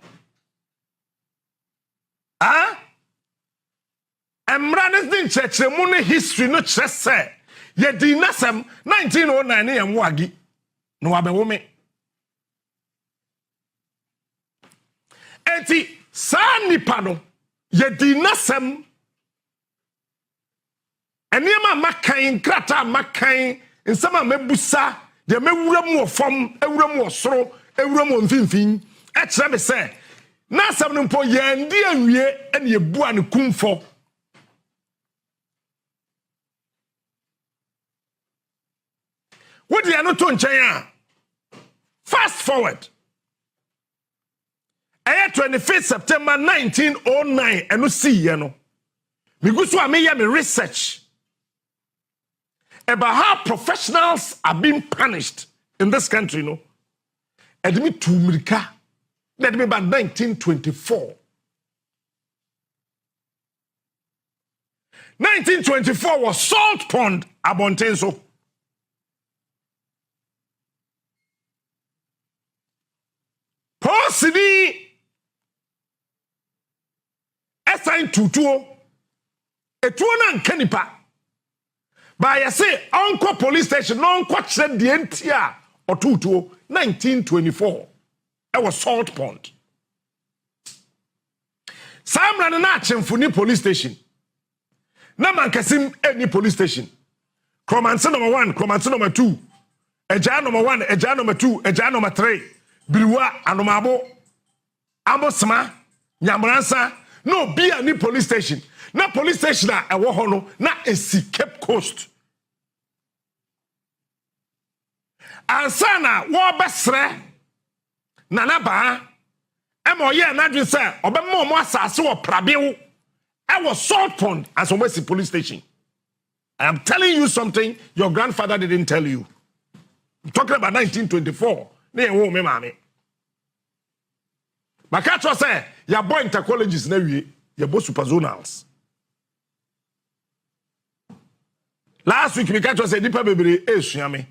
Emranes din chechemu ne history no chese. Ye di nasem 1909 ne yem wagi. No abewo me. Enti sa nipa no ye di nasem enema makan krata makan in some mebusa, the mewura mu fam, ewura mu soro, ewura mu mfimfin. Etra me say, na sam no mpo ye ndi awie ene ye bua ne kumfo. What do you know to nchen a? Fast forward. 25th September 1909 and no see you know. Me go so me research about how professionals are being punished in this country, no. And me to America. Let me by 1924. 1924 was Salt Pond Abontenso. Paul Sidi assign tutuo etuo na nkanipa ba ya say onko police station no onko chere de entia otutuo 1924 it was Salt Pond samra na achemfuni police station na mankasim any police station Cromanse number 1 Cromanse number 2 eja number 1 eja number 2 eja number 3 Biriwa anomabo ambosma nyamransa no be any police station na police station a ewo ho no na esi Cape Coast ansana wo besre na ba emo ye na dwen se obemma mo asase wo prabew e was Salt Pond as West police station. I am telling you something your grandfather didn't tell you. I'm talking about 1924. Ne wo me mame. Makacho say ya boy inter colleges na wie, ya bo superzonals. Last week Makacho say dipa bebre esua me.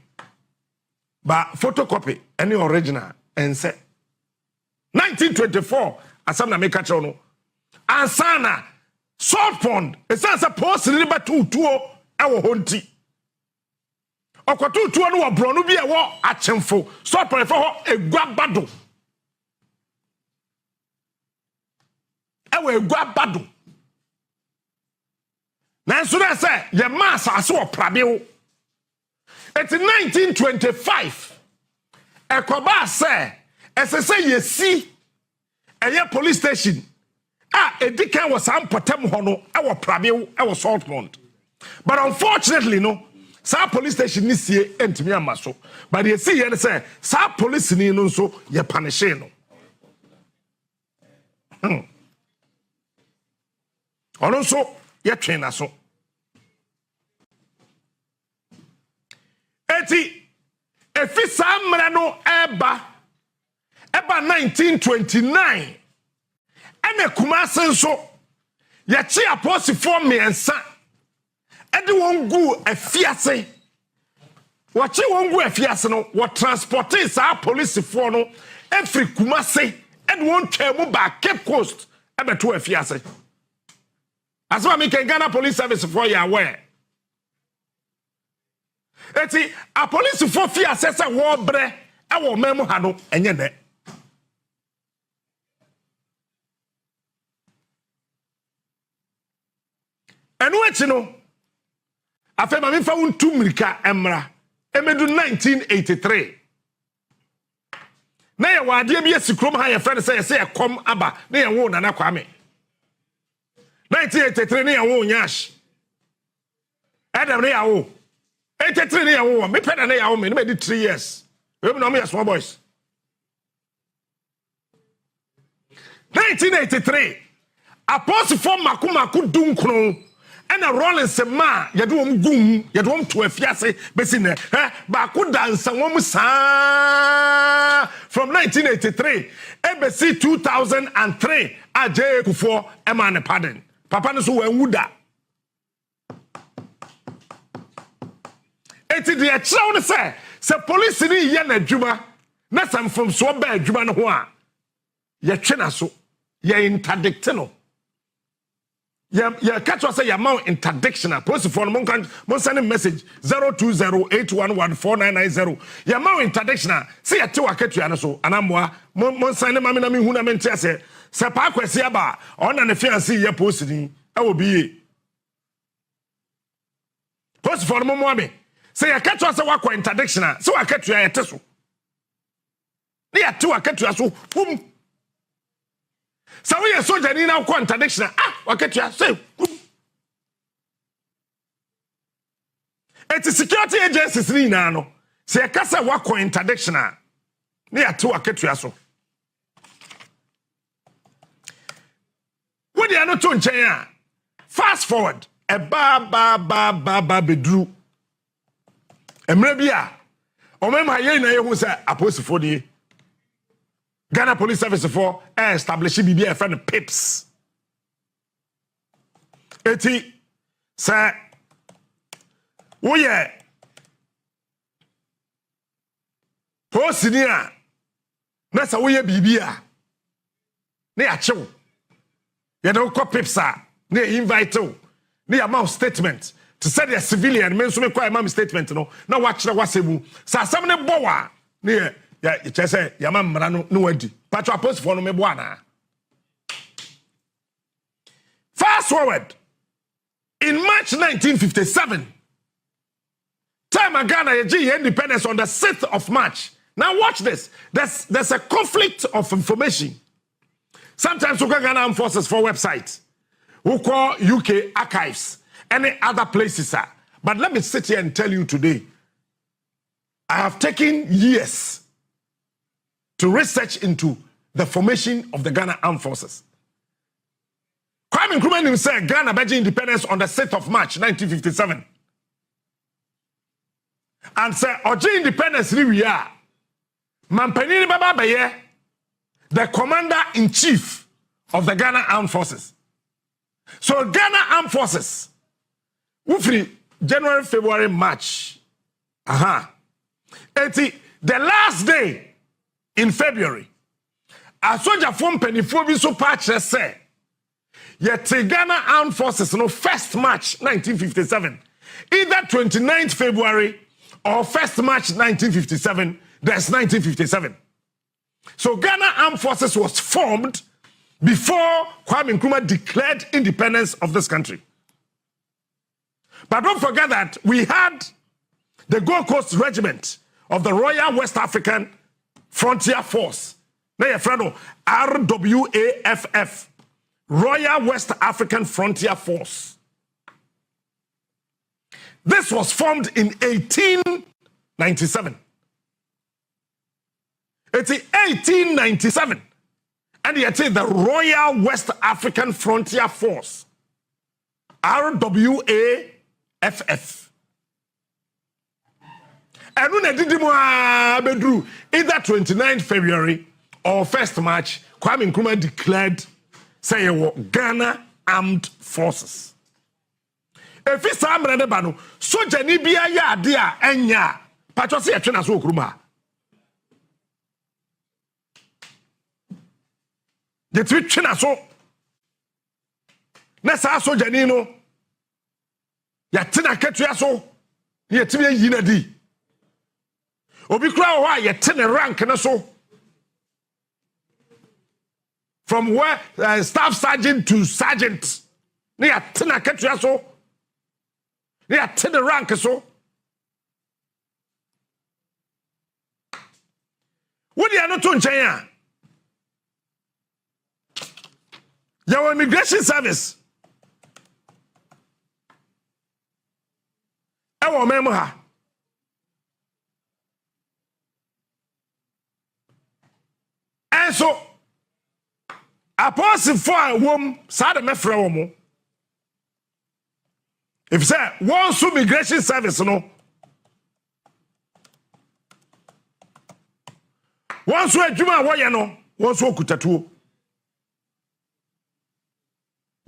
Ba photocopy any original and say 1924 asam na Makacho no. Ansana Salt Pond esan say post liba tuo ewo honti. Okotu tuo no wabro no bi ewo achemfo Salt Pond for ho eguabado. Ewo eguabado. Nanso na say ye mass ase wo prabew. It's 1925. Ekoba say esese yesi eye police station. Edikan was am potem ho no ewo prabew ewo Salt Pond. But unfortunately no sa police station ni sie entimi amaso. But they see here say sa police ni no nso ye punish no. Ono so ye twen na so. Eti efi sa mra no eba 1929 ene Kumase nso ye chi apostle miensa ede won gu afiase wo chi won gu afiase no wo transporte sa police for no every Kumase ede won twemu ba Cape Coast ebeto afiase as well me Ghana police service for you aware eti a police for fiase se wo bre e wo memu ha no enye ne enu echi no afa ma me fa wontu mirika emra emedu 1983 na ye wade bi esikrom ha ye friend say ye kom aba na ye wo nana kwame 1983 na ye wo nyash adam na ye wo 83 na ye wo me peda na ye wo me di 3 years we be no me small boys 1983 apostle for makumaku dunkron and a rolling sema yadum gum yadum to afiase besine ba ku dansa wom sa from 1983 ebesi 2003 aje kufo emane pardon papa no so wanwuda eti de akyerɛw no sɛ police ni ye na adwuma na sam from so ba adwuma no ho a ye twe na so ye interdict no ya catch us say your mount interdiction post for mon send a message 0208114990 your mount interdiction say ya te waketu ya no so anamwa mon send mama na me hu na me ntia se pa kwesi aba ona ne fiance ye post ni e wo biye post for mo me say ya catch us wa contradiction so wa catch ya teso ne ya te wa catch so hum so we soldier ni na contradiction wa catch ya say it is security agencies ni na no say ya kasa wa contradiction ne ya te wa catch ya so what they are not to nchen fast forward e ba bedru emre bia o mema ye na ye hu say apostle de Ghana Police Service for establish bibia friend pips eti say wo ye posinia na say wo ye bibia na ya chew ye no ko pips na invite you na ya mouth statement to say the civilian men so me kwa mouth statement no na wa kire wasebu sa asem ne bowa na ya say ya mamra no wadi patro post for no me boa na fast forward in March 1957 time Ghana ye independence on the 6th of March. Now watch this, there's a conflict of information. Sometimes we Ghana Armed Forces for websites who call UK archives, any other places are. But let me sit here and tell you today, I have taken years to research into the formation of the Ghana Armed Forces. Kwame Nkrumah said Ghana began independence on the 6th of March 1957. And said, Oji independence we are. Mampanini Baba Baye, the commander-in-chief of the Ghana Armed Forces. So Ghana Armed Forces, Ufri, January, February, March. The last day in February, a soldier from Pennyfobi so patch say, yet Ghana Armed Forces, 1st March 1957, either 29th February or 1st March 1957, that's 1957. So Ghana Armed Forces was formed before Kwame Nkrumah declared independence of this country. But don't forget that we had the Gold Coast Regiment of the Royal West African Frontier Force. RWAFF, Royal West African Frontier Force. This was formed in 1897. It's 1897. And yet the Royal West African Frontier Force. RWAFF. And when I did either 29th February or 1st March, Kwame Nkrumah declared, say, Ghana Armed Forces. If it's a bano, so Janibia ya dia enya, Patrosi a China so Kruma. The tweet China so Nessa so Janino Yatina Ketua so Yatimia Yinadi. Obikra wa Yatina rank and so from where staff sergeant to sergeant. Yatina Ketua so Yatina rank so. What do you know to China? Your immigration service. Ewo memo ha. And so, apostle for a woman, sada mefra woman. If say one immigration service, no. One so ejuma woye no, one so kutatuo.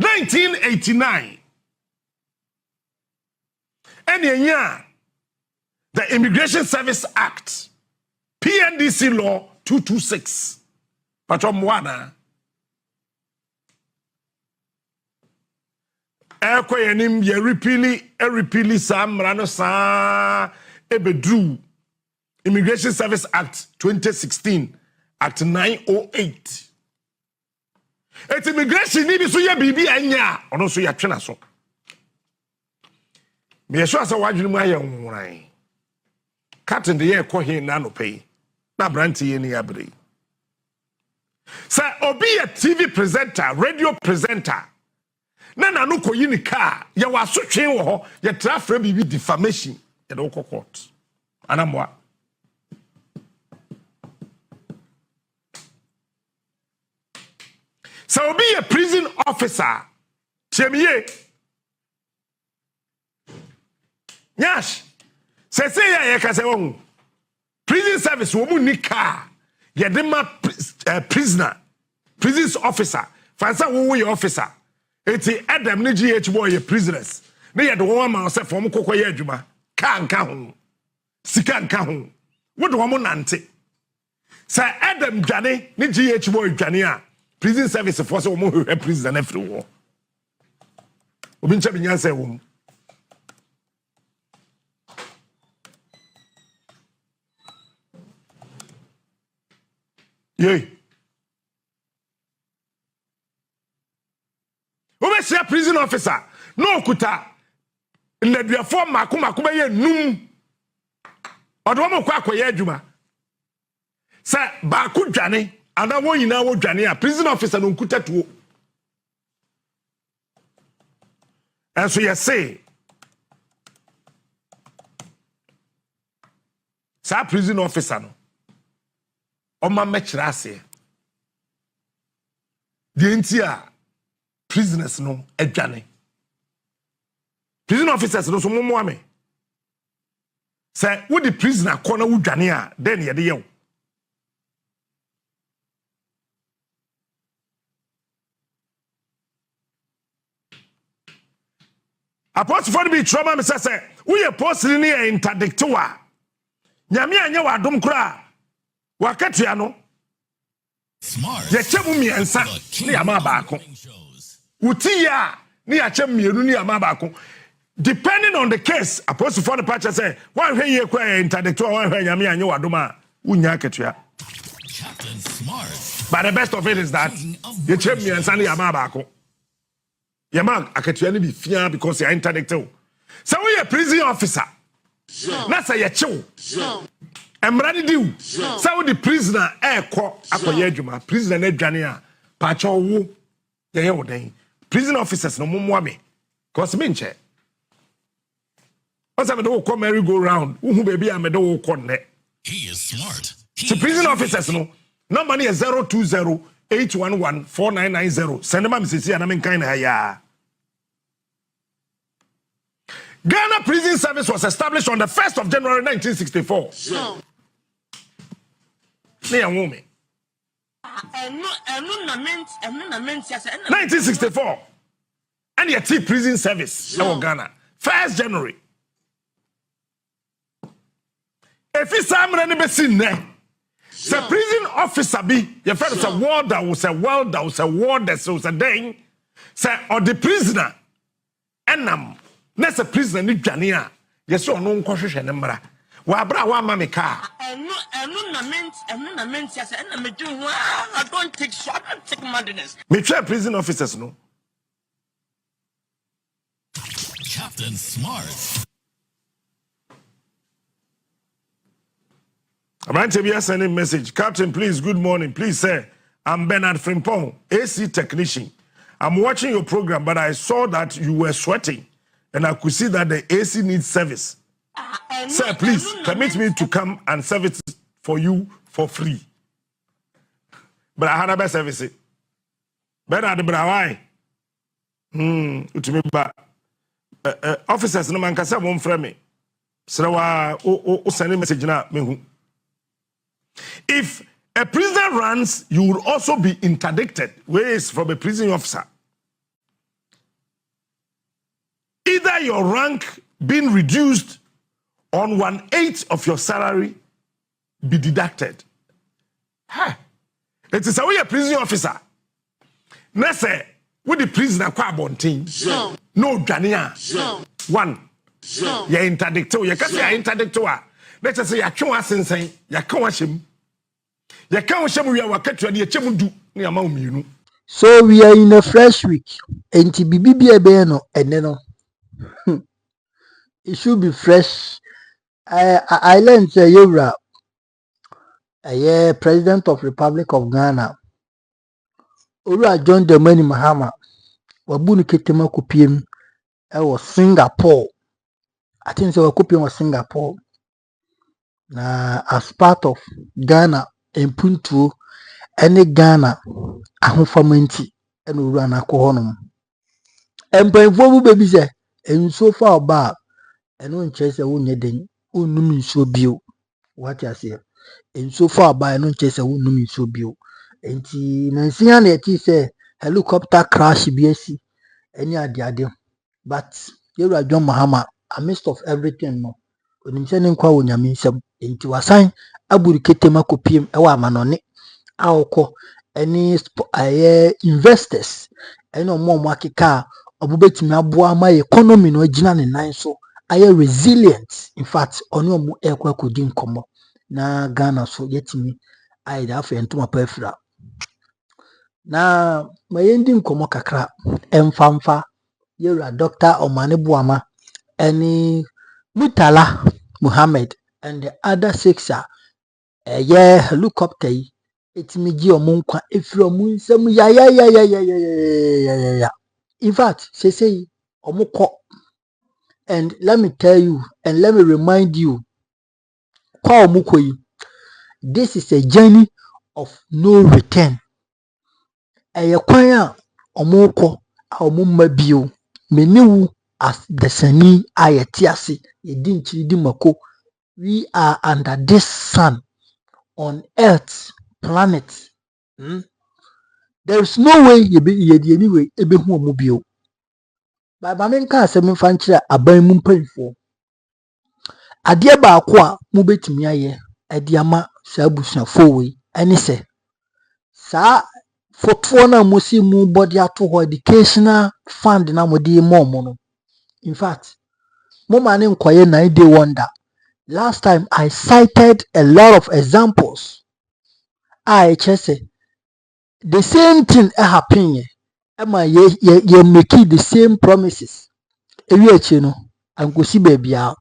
1989. And the Immigration Service Act, PNDC Law 226. Patrom wana. Ekoyenim ye repeali sam rano sa ebedru. Immigration Service Act 2016, Act 908. It's immigration ni so ya bibi anya ono so ya twena so me so asa wadwene mu aye nwuran Captain the year call him nano pay. Na branty any abre. Sir, obi a TV presenter, radio presenter. Na no ko yini car. Ya wa so twen wo ho. Ya trafre bibi defamation. Ya do court. Anamwa. So be a prison officer. Chemiye. Nyash. Say ya ka say won. Prison service wo mu ni car. Ya de ma prisoner. Prison officer. Fansa wo your officer. Eti Adam ni GH boy ye prisoners. Ne ya de wo ma say form kokoye adwuma. Ka nka ho. Sika nka ho. Wo de wo mo nante. Say Adam dwane ni GH boy dwane a. Prison service for so mo prison every war. Obi ncha bi nyansa wo. Yey. Obi say prison officer no kuta ndadua form makoma be ye num. Odo mo kwa akoye adwuma. Say ba ku dwane ana wo nyina wo dwane a prison officer no nkuta tuo. And so you say sa prison officer no o ma mechira ase de ntia prisoners no adwane. Prison officers no so mo ame say wo the prisoner corner wo dwane a then ye de ye. Apostle for be trauma me say we post ni interdict wa nyame anya wa dom kura wakatua no smart ye chemu miensa ni ama baako uti ya ni ya chemu mienu ni ama baako depending on the case. Apostle for the patch say one hwe ye kwa interdict wa one hwe nyame anya wa dom a unya akatua. But the best of it is that ye chemu miensa ni ama baako. Your man, I can't be fear because you're interdicted. So we a prison officer. That's a yacho. I'm ready to do. So the prisoner air court akoyejuma. Prisoner ne jania. Pacho wo. Yeah, wo den. Prison officers no mo me. Cause minche. Once I do come merry go round. Who baby I me do kon ne. He is smart. So prison officers no. No money is 020-811-4990. Send them a message and I'm kind of ya. Ghana Prison Service was established on the 1st of January 1964. So. Near woman. 1964. And your T Prison Service in Ghana. 1st January. If it's somebody be seen there. The prison officer be your friend is a warder, was a welder, was a warder, so was a dang. Say or the prisoner. Enam. Next a prisoner ni Jania. Yes, so no question number. Wa bra wa mama car. I don't take shot, I take madness. Me try prison officers no. Captain Smart. I'm going to be sending message. Captain, please, good morning. Please, sir. I'm Bernard Frimpong, AC technician. I'm watching your program, but I saw that you were sweating, and I could see that the AC needs service. Sir, please, permit me to come and service for you for free. But I had a best service. Bernard Brawai. Officers, no man can say one from me. So, send a message now. If a prisoner runs, you will also be interdicted, whereas from a prison officer. Either your rank being reduced on 1/8 of your salary be deducted. It is a way a prison officer. Let's say, with the prisoner kwa bonting, no Ghanaian. One, you're interdicted. You can't say you're interdicted. Let's say you're trying to say you're going So we are in a fresh week. NTBB no and then it should be fresh I learned say Yura President of Republic of Ghana. Ora John Dramani Mahama wabunu ketema kupiem was Singapore. I think so kupiem was Singapore. Na as part of Ghana empuntuo ene Ghana ahofamenti ene ora na akọ honom. Empanfo bu bebi se enso fa oba eno nche se wonye den onum nso bio. What you say? Enso fa oba eno nche se wonum nso bio. Enti nansia na eti se helicopter crash biasi any ade but Yewura John Mahama amidst of everything no onimse ne nkwa wonyame nsam enti wasan aburu ketema kopiem ewa amanone awokọ any investors ene omo akeka obubetimi aboa ma economy no agina ne nan so aye resilient. In fact ono omo ekwa kodi nkomo na Ghana so yetimi aye da afa entoma pa afira na mayendi nkomo kakra emfamfa Yewura Dr. Omane Boama and Mutala Muhammad and the other six helicopter etimi omunkwa efiri omunsem ya. In fact say omukọ, and let me tell you and let me remind you kwa omukọ yi, this is a journey of no return. Kwan a omukọ a omumma bio meniwu as the sani ayetiase yedi nchiri di mako. We are under this sun on earth planet. There is no way yedi anyway ebehu omu bio. Ba men ka asem fa nkyere aban mu mpanfo ade ba ko a mu betimi aye ade ama sa busuafo we ene se sa foto na musi mu body ato educational fund na modi momo no. In fact moma ne nkoye 9-day wonder. Last time I cited a lot of examples. I say the same thing happen. Ema ye make the same promises. Ewi echi no ankosi baby a.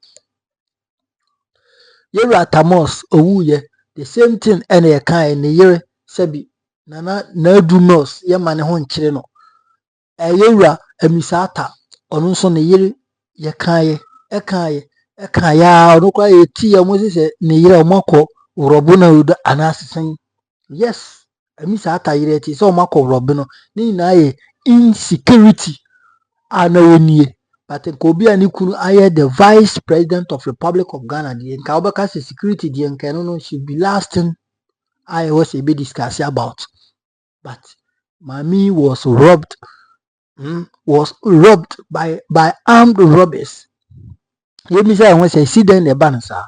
Yewura Tamos owuye the same thing ene ye kan ne yere sebi na du nos ye mane ho nkyere no. Yewura Amisata onu nso ne yere ye kan ya ono kwa eti ya Moses ne yere omako robo na udo anasesen. Yes, Amisata yere eti so omako robo no ni na ye insecurity ana woni. But Kobi ani kunu aye the vice president of Republic of Ghana the nka obeka security the nka no should be last thing I was a bit discussing about. But Mami was robbed by armed robbers. Yemi say won say see den e ba no sa.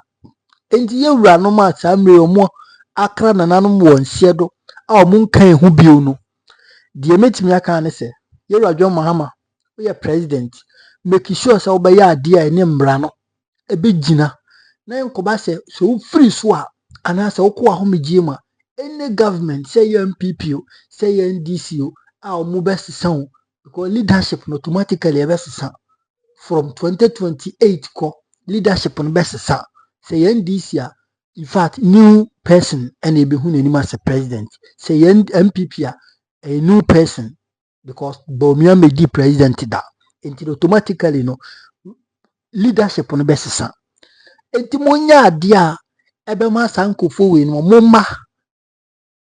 Enti Yewura no ma sa mre omo akra nananom won siedo a omo nkan hu bio no. Die metimi aka ne se Yewura John Mahama we are president make sure say obey ade a ne mra no ebegina na nkoba se so free so a ana se okwo ahomegye ma any government say NPP say NDC a omo besesa because leadership no automatically besesa from 2028 ko leadership no besesa say NDC in fact new person and ebehu nanim as a president say NPP a new person because Bawumia may be president da until automatically no leadership no besesa enti monya ade a ebe ma sankofo we no momma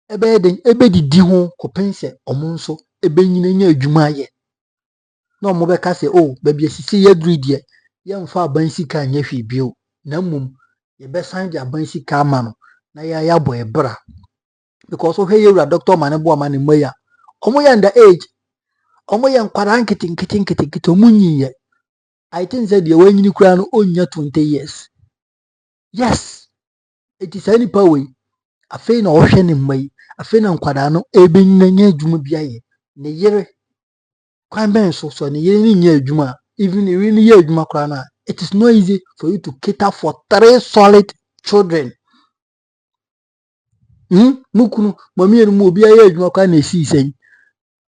ebe den ebe didi ho kopense omo nso ebe nyina nya adwuma ye na omo beka se oh baby asisi ye greedy ye mfa abansika nya hwe bio na mum ye be san dia abansika ama no na ya boy bra because o Yewura Dr. Mane Boama ne moya omo ya under age omo ya nkwara nkiti omo nyiye. I think said the wanyini kura no onya 20 years. Yes, it is any power. Afe na ohwe ne mai afe na nkwara no ebenyina nya adwuma bia ye ne yere kwan ben so ne yere ni nya adwuma even if ni nya adwuma kura na it is not easy for you to cater for 3 solid children. Mukunu mami enu mu obi aye adwuma kwa na esi sen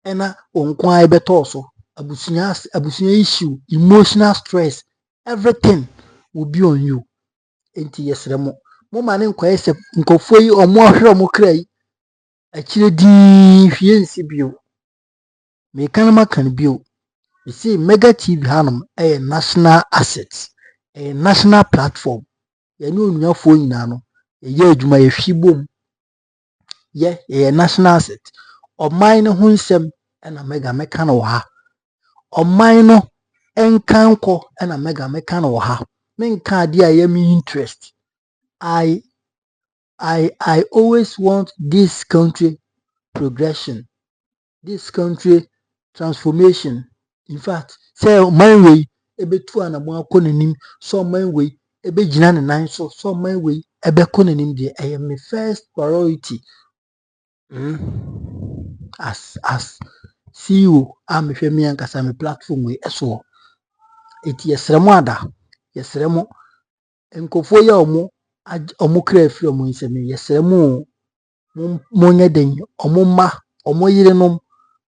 ena onkwan beto so abusunya issue emotional stress everything will be on you. enti yesere mo ma ne nkwaye se nkofo yi omo ahwere omo kra yi akire di hwie nsi bio me kan makan bio we say mega tv hanom national assets national platform ye ne onuafo nyina no ye adwuma ye hwi bom ye national asset oman no ho nsem na mega meka no ha oman no enkanko na mega meka no ha menka ade a ye me interest I always want this country progression, this country transformation. In fact, say my way, ebe tu anamo akonenim, so my way, ebe jina ne nan so my way, ebe konenim de I am my first priority. As CEO, I'm a me ankasa me platform we eso. Eti yesremo ada, yesremo enkofo ya omo kra afiri omo nsem yesremo monye den omo ma omo yirenom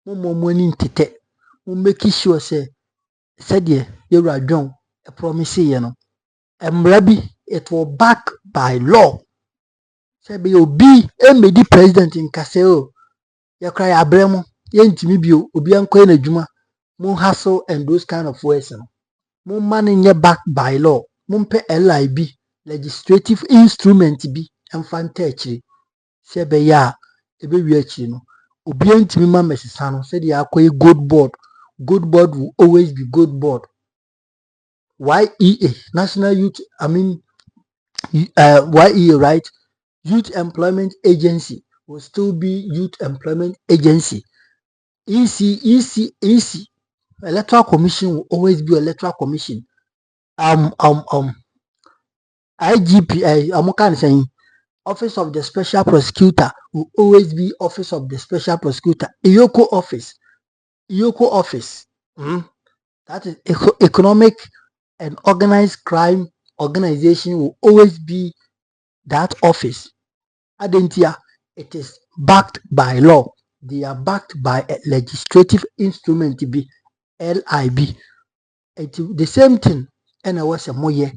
mo ani ntete mo make sure say de yewura dwon e promise ye no emra bi it will back by law say be obi emedi president nkase o ye kra ya bremo ye ntimi bio obi anko na adwuma mo hustle and those kind of ways no mo man nye back by law mo pe LIB legislative instrument bi emfanta akiri se be ya ebe wi akiri no obi antimi ma mesisa no se de akoy good board will always be good board. YEA National Youth YEA, right? Youth Employment Agency will still be Youth Employment Agency. EC Electoral Commission will always be Electoral Commission. IGP I'm kind of saying Office of the Special Prosecutor will always be Office of the Special Prosecutor. EOCO office. That is Economic and Organized Crime Organization will always be that office. Adentia, it is backed by law. They are backed by a legislative instrument to be LIB. It the same thing. And I was a moye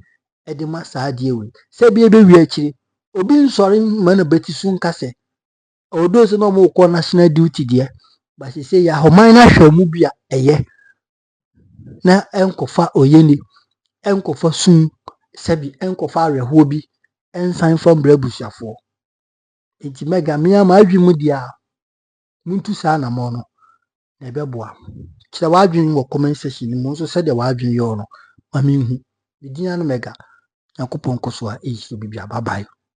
edema saadie we. Se bi ebe wi akiri. Obi nsori man beti sun kase. Although se no mo ko national duty there. But she say ya homan na hwamu bia eye. Na enkofa oyeni. Enkofa sun sebi enkofa areho bi ensan from brebusiafo. Enti mega me ama adwimu dia muntu sa na mo no na ebeboa. Kira wadwin wo comment section mu nso se de wadwin yo no ma minhu. Medina no mega yakopon koso a eyi so bibia bye bye.